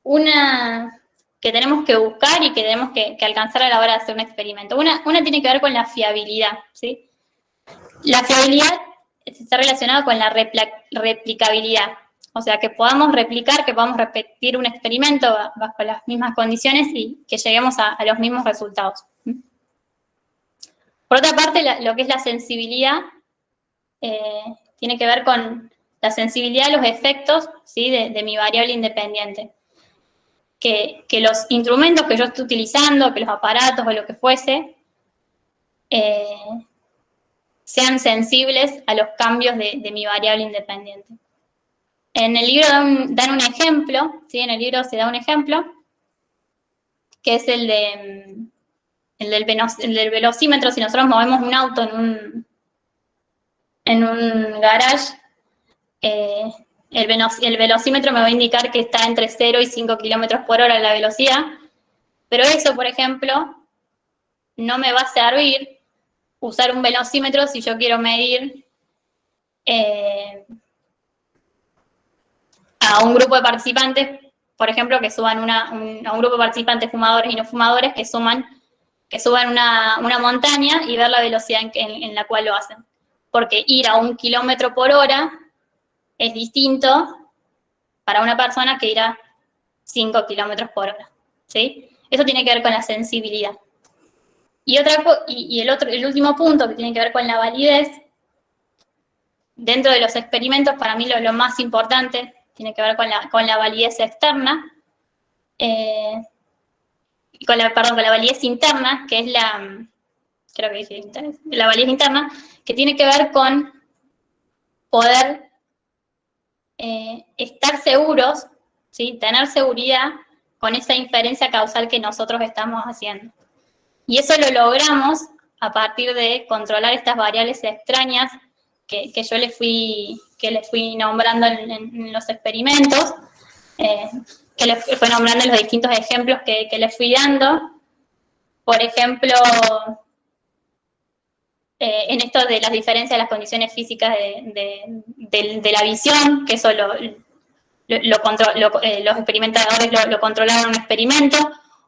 Una que tenemos que buscar y que tenemos que alcanzar a la hora de hacer un experimento. Una tiene que ver con la fiabilidad, ¿sí? La fiabilidad está relacionada con la replicabilidad. O sea, que podamos replicar, que podamos repetir un experimento bajo las mismas condiciones y que lleguemos a los mismos resultados. Por otra parte, lo que es la sensibilidad tiene que ver con la sensibilidad a los efectos, ¿sí? de mi variable independiente. Que los instrumentos que yo estoy utilizando, que los aparatos o lo que fuese, sean sensibles a los cambios de mi variable independiente. En el libro dan un ejemplo, ¿sí? En el libro se da un ejemplo, que es el del velocímetro. Si nosotros movemos un auto en un garage, el velocímetro me va a indicar que está entre 0 y 5 kilómetros por hora la velocidad, pero eso, por ejemplo, no me va a servir usar un velocímetro si yo quiero medir a un grupo de participantes, por ejemplo, que suban a un grupo de participantes fumadores y no fumadores que suban una montaña y ver la velocidad en la cual lo hacen. Porque ir a 1 kilómetro por hora es distinto para una persona que ir a 5 kilómetros por hora, ¿sí? Eso tiene que ver con la sensibilidad. Y el último punto que tiene que ver con la validez, dentro de los experimentos, para mí lo más importante tiene que ver con la validez externa, con la validez interna, que es la validez interna, que tiene que ver con poder estar seguros, ¿sí? Tener seguridad con esa inferencia causal que nosotros estamos haciendo. Y eso lo logramos a partir de controlar estas variables extrañas que yo les fui nombrando en los experimentos, que les fui nombrando en los distintos ejemplos que les fui dando. Por ejemplo, en esto de las diferencias de las condiciones físicas de la visión, que eso los experimentadores lo controlaron en un experimento,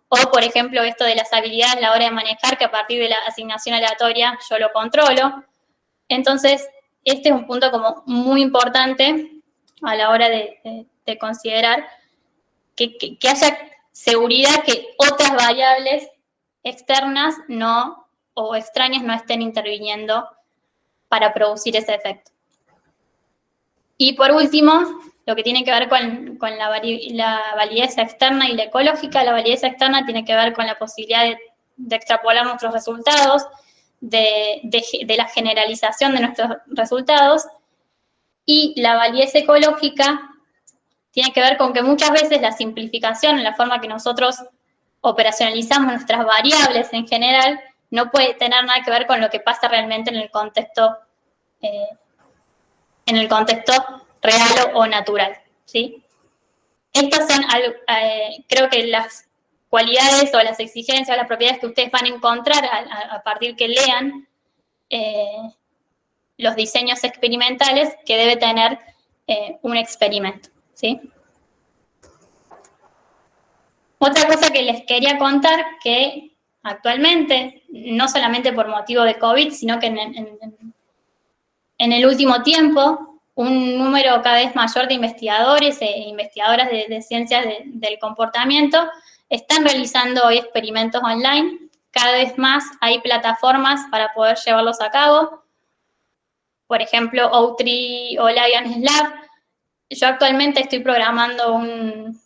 o por ejemplo esto de las habilidades a la hora de manejar, que a partir de la asignación aleatoria yo lo controlo. Entonces, este es un punto como muy importante a la hora de considerar que haya seguridad que otras variables externas o extrañas no estén interviniendo para producir ese efecto. Y por último, lo que tiene que ver con la validez externa y la ecológica. La validez externa tiene que ver con la posibilidad de extrapolar nuestros resultados, de la generalización de nuestros resultados, y la validez ecológica tiene que ver con que muchas veces la simplificación en la forma que nosotros operacionalizamos nuestras variables en general no puede tener nada que ver con lo que pasa realmente en el contexto real o natural, ¿sí? Estas son, creo que las cualidades o las exigencias o las propiedades que ustedes van a encontrar a partir que lean los diseños experimentales que debe tener un experimento, ¿sí? Otra cosa que les quería contar, que actualmente, no solamente por motivo de COVID, sino que en el último tiempo, un número cada vez mayor de investigadores e investigadoras de ciencias del comportamiento están realizando hoy experimentos online. Cada vez más hay plataformas para poder llevarlos a cabo. Por ejemplo, O3 o Lions Lab. Yo actualmente estoy programando un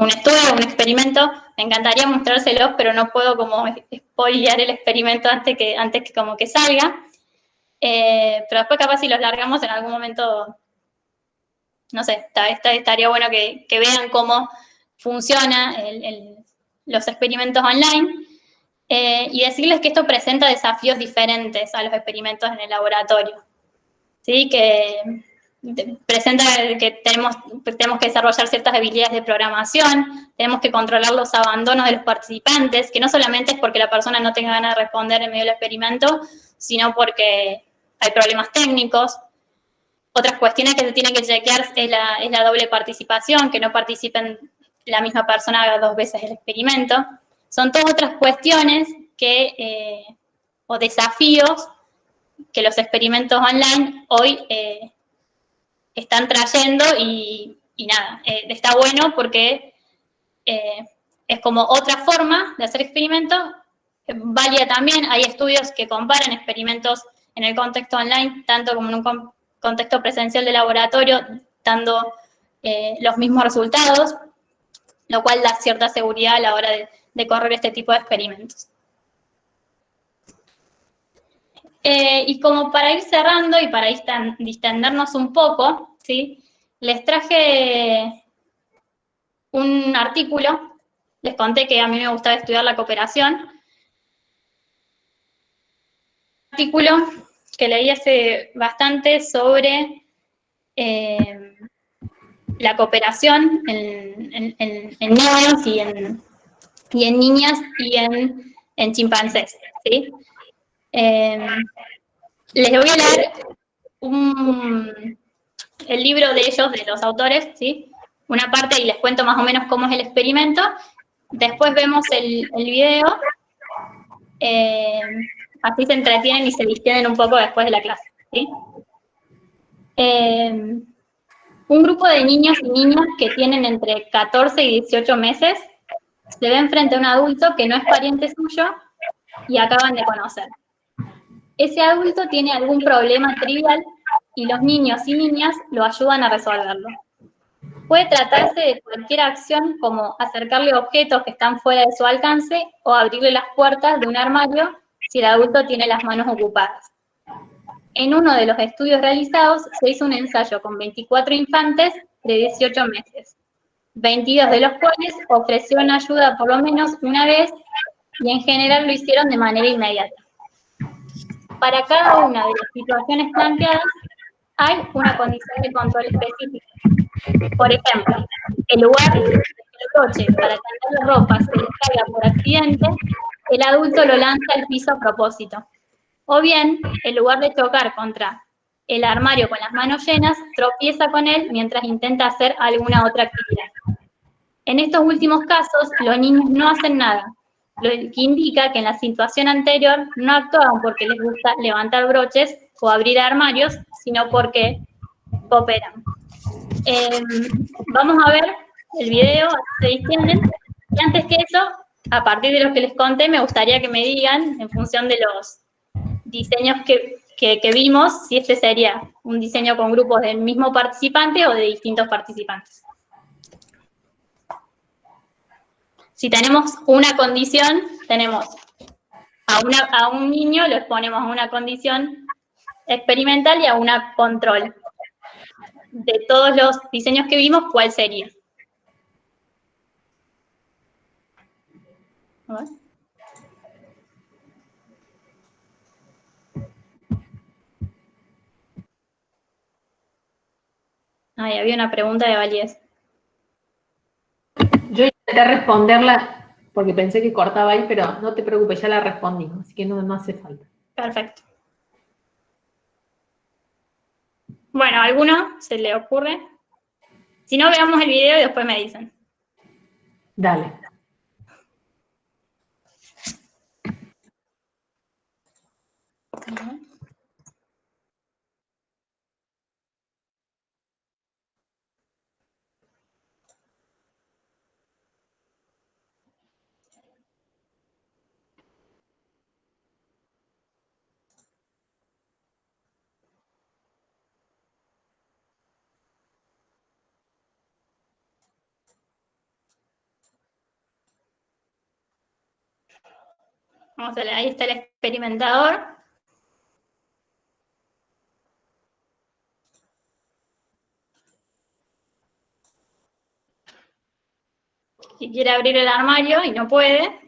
estudio, un experimento. Me encantaría mostrárselos, pero no puedo como spoilear el experimento antes que como que salga. Pero después capaz si los largamos en algún momento, no sé, estaría bueno que vean cómo funciona los experimentos online. Y decirles que esto presenta desafíos diferentes a los experimentos en el laboratorio. ¿Sí? Que presenta que tenemos que desarrollar ciertas habilidades de programación, tenemos que controlar los abandonos de los participantes, que no solamente es porque la persona no tenga ganas de responder en medio del experimento, sino porque hay problemas técnicos. Otras cuestiones que se tienen que chequear es la doble participación, que no participen la misma persona haga 2 veces el experimento. Son todas otras cuestiones o desafíos que los experimentos online hoy están trayendo y nada, está bueno porque es como otra forma de hacer experimentos, válida también. Hay estudios que comparan experimentos en el contexto online, tanto como en un contexto presencial de laboratorio, dando los mismos resultados, lo cual da cierta seguridad a la hora de correr este tipo de experimentos. Y como para ir cerrando y para distendernos un poco, ¿sí? Les traje un artículo. Les conté que a mí me gustaba estudiar la cooperación. Un artículo que leí hace bastante sobre la cooperación en niños y en niñas y en chimpancés, ¿sí? Les voy a leer el libro de ellos, de los autores, ¿sí? Una parte y les cuento más o menos cómo es el experimento. Después vemos el video. Así se entretienen y se distienden un poco después de la clase, ¿sí? Un grupo de niños y niñas que tienen entre 14 y 18 meses se ven frente a un adulto que no es pariente suyo y acaban de conocer. Ese adulto tiene algún problema trivial y los niños y niñas lo ayudan a resolverlo. Puede tratarse de cualquier acción como acercarle objetos que están fuera de su alcance o abrirle las puertas de un armario si el adulto tiene las manos ocupadas. En uno de los estudios realizados se hizo un ensayo con 24 infantes de 18 meses, 22 de los cuales ofrecieron ayuda por lo menos una vez y en general lo hicieron de manera inmediata. Para cada una de las situaciones planteadas hay una condición de control específica. Por ejemplo, en lugar de que el broche para tender la ropa se le caiga por accidente, el adulto lo lanza al piso a propósito. O bien, en lugar de chocar contra el armario con las manos llenas, tropieza con él mientras intenta hacer alguna otra actividad. En estos últimos casos, los niños no hacen nada, lo que indica que en la situación anterior no actuaban porque les gusta levantar broches o abrir armarios, sino porque cooperan. Vamos a ver el video, así se distienden. Y antes que eso, a partir de lo que les conté, me gustaría que me digan, en función de los diseños que vimos, si este sería un diseño con grupos del mismo participante o de distintos participantes. Si tenemos una condición, tenemos a un niño, lo exponemos a una condición experimental y a una control. De todos los diseños que vimos, ¿cuál sería? A ver. Ay, había una pregunta de validez. Yo intenté responderla porque pensé que cortaba ahí, pero no te preocupes, ya la respondí, así que no hace falta. Perfecto. Bueno, ¿alguno se le ocurre? Si no, veamos el video y después me dicen. Dale. Ahí está el experimentador. Si quiere abrir el armario y no puede.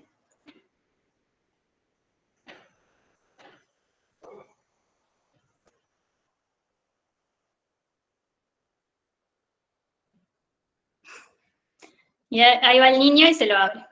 Y ahí va el niño y se lo abre.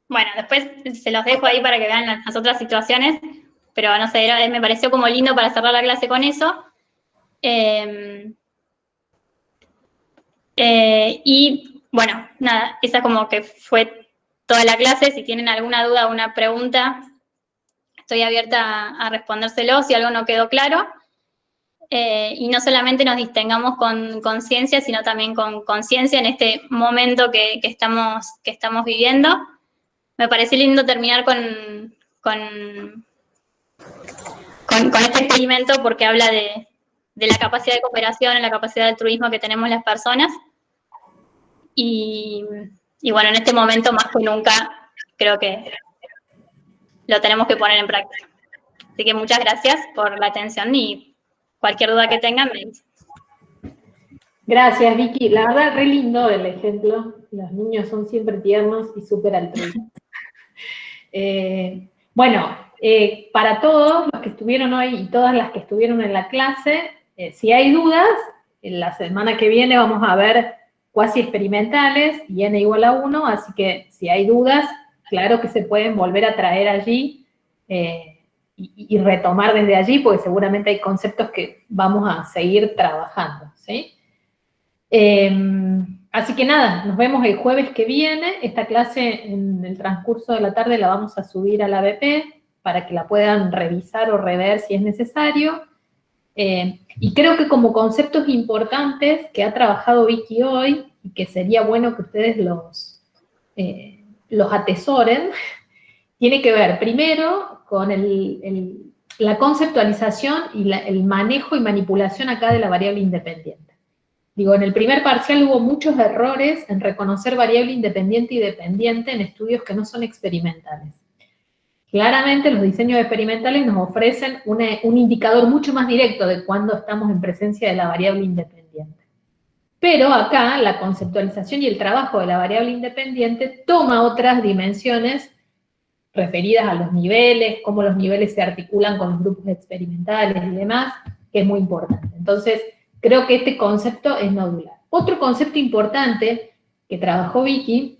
Bueno, después se los dejo ahí para que vean las otras situaciones, pero no sé, me pareció como lindo para cerrar la clase con eso. Y bueno, nada, esa como que fue toda la clase. Si tienen alguna duda o una pregunta, estoy abierta a respondérselo si algo no quedó claro. Y no solamente nos distengamos con conciencia, sino también con conciencia en este momento que estamos viviendo. Me pareció lindo terminar con este experimento porque habla de la capacidad de cooperación, la capacidad de altruismo que tenemos las personas. Y bueno, en este momento más que nunca creo que lo tenemos que poner en práctica. Así que muchas gracias por la atención y cualquier duda que tengan me dicen. Gracias, Vicky. La verdad, re lindo el ejemplo. Los niños son siempre tiernos y súper altruistas. Bueno, para todos los que estuvieron hoy y todas las que estuvieron en la clase, si hay dudas, en la semana que viene vamos a ver cuasi experimentales y n igual a 1, así que si hay dudas, claro que se pueden volver a traer allí y retomar desde allí, porque seguramente hay conceptos que vamos a seguir trabajando, ¿sí? Así que nada, nos vemos el jueves que viene. Esta clase en el transcurso de la tarde la vamos a subir a la BP para que la puedan revisar o rever si es necesario. Y creo que como conceptos importantes que ha trabajado Vicky hoy, y que sería bueno que ustedes los atesoren, tiene que ver primero con la conceptualización y el manejo y manipulación acá de la variable independiente. Digo, en el primer parcial hubo muchos errores en reconocer variable independiente y dependiente en estudios que no son experimentales. Claramente los diseños experimentales nos ofrecen un indicador mucho más directo de cuándo estamos en presencia de la variable independiente. Pero acá la conceptualización y el trabajo de la variable independiente toma otras dimensiones referidas a los niveles, cómo los niveles se articulan con los grupos experimentales y demás, que es muy importante. Entonces, creo que este concepto es nodular. Otro concepto importante que trabajó Vicky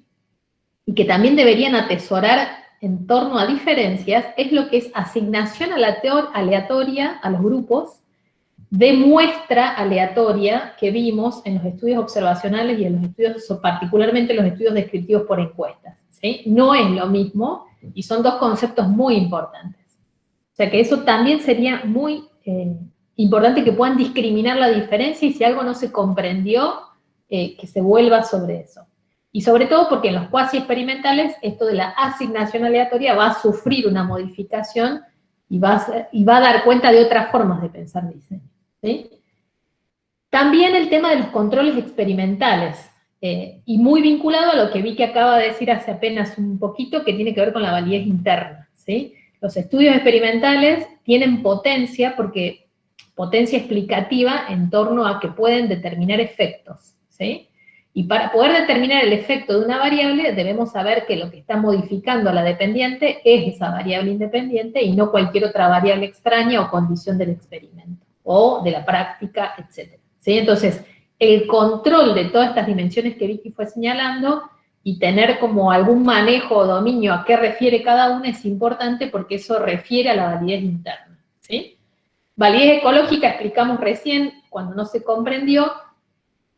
y que también deberían atesorar en torno a diferencias es lo que es asignación aleatoria a los grupos de muestra aleatoria que vimos en los estudios observacionales y en los estudios, particularmente los estudios descriptivos por encuestas, ¿sí? No es lo mismo y son dos conceptos muy importantes. O sea que eso también sería muy importante que puedan discriminar la diferencia y si algo no se comprendió, que se vuelva sobre eso. Y sobre todo porque en los cuasi experimentales esto de la asignación aleatoria va a sufrir una modificación y va a dar cuenta de otras formas de pensar diseño, ¿sí? También el tema de los controles experimentales, y muy vinculado a lo que Vicky acaba de decir hace apenas un poquito, que tiene que ver con la validez interna, ¿sí? Los estudios experimentales tienen potencia explicativa en torno a que pueden determinar efectos, ¿sí? Y para poder determinar el efecto de una variable, debemos saber que lo que está modificando a la dependiente es esa variable independiente y no cualquier otra variable extraña o condición del experimento, o de la práctica, etc. ¿Sí? Entonces, el control de todas estas dimensiones que Vicky fue señalando y tener como algún manejo o dominio a qué refiere cada una es importante porque eso refiere a la validez interna. ¿Sí? Validez ecológica explicamos recién cuando no se comprendió,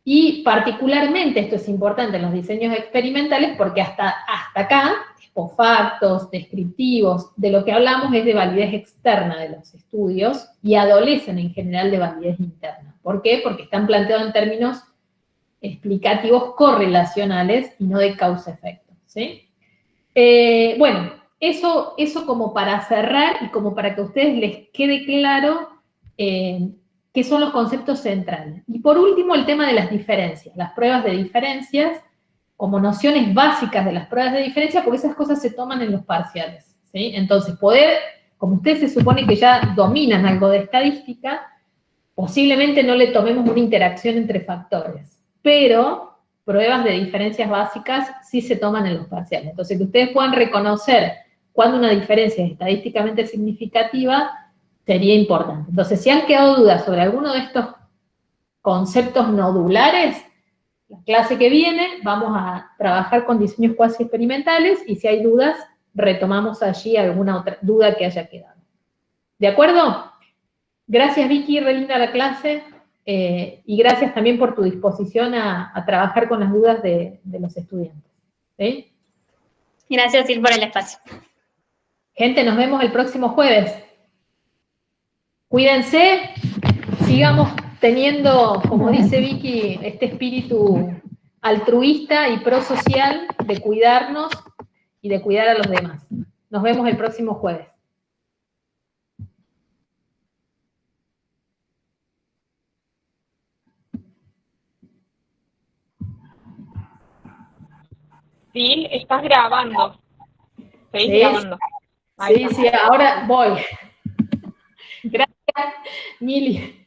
y particularmente esto es importante en los diseños experimentales porque hasta acá, posfactos, descriptivos, de lo que hablamos es de validez externa de los estudios y adolecen en general de validez interna. ¿Por qué? Porque están planteados en términos explicativos correlacionales y no de causa-efecto. ¿Sí? Bueno, eso como para cerrar y como para que a ustedes les quede claro qué son los conceptos centrales. Y por último, el tema de las diferencias, las pruebas de diferencias, como nociones básicas de las pruebas de diferencia, porque esas cosas se toman en los parciales. ¿Sí? Entonces, como ustedes se supone que ya dominan algo de estadística, posiblemente no le tomemos una interacción entre factores, pero pruebas de diferencias básicas sí se toman en los parciales. Entonces, que ustedes puedan reconocer cuando una diferencia es estadísticamente significativa, sería importante. Entonces, si han quedado dudas sobre alguno de estos conceptos nodulares, la clase que viene vamos a trabajar con diseños cuasi experimentales y si hay dudas, retomamos allí alguna otra duda que haya quedado. ¿De acuerdo? Gracias, Vicky, re linda la clase, y gracias también por tu disposición a trabajar con las dudas de los estudiantes. ¿Sí? Gracias, Sil, por el espacio. Gente, nos vemos el próximo jueves. Cuídense, sigamos teniendo, como dice Vicky, este espíritu altruista y prosocial de cuidarnos y de cuidar a los demás. Nos vemos el próximo jueves. Sí, estás grabando. ¿Seguís Sí, grabando? Ahí sí, está. sí, ahora voy. Gracias, Mili.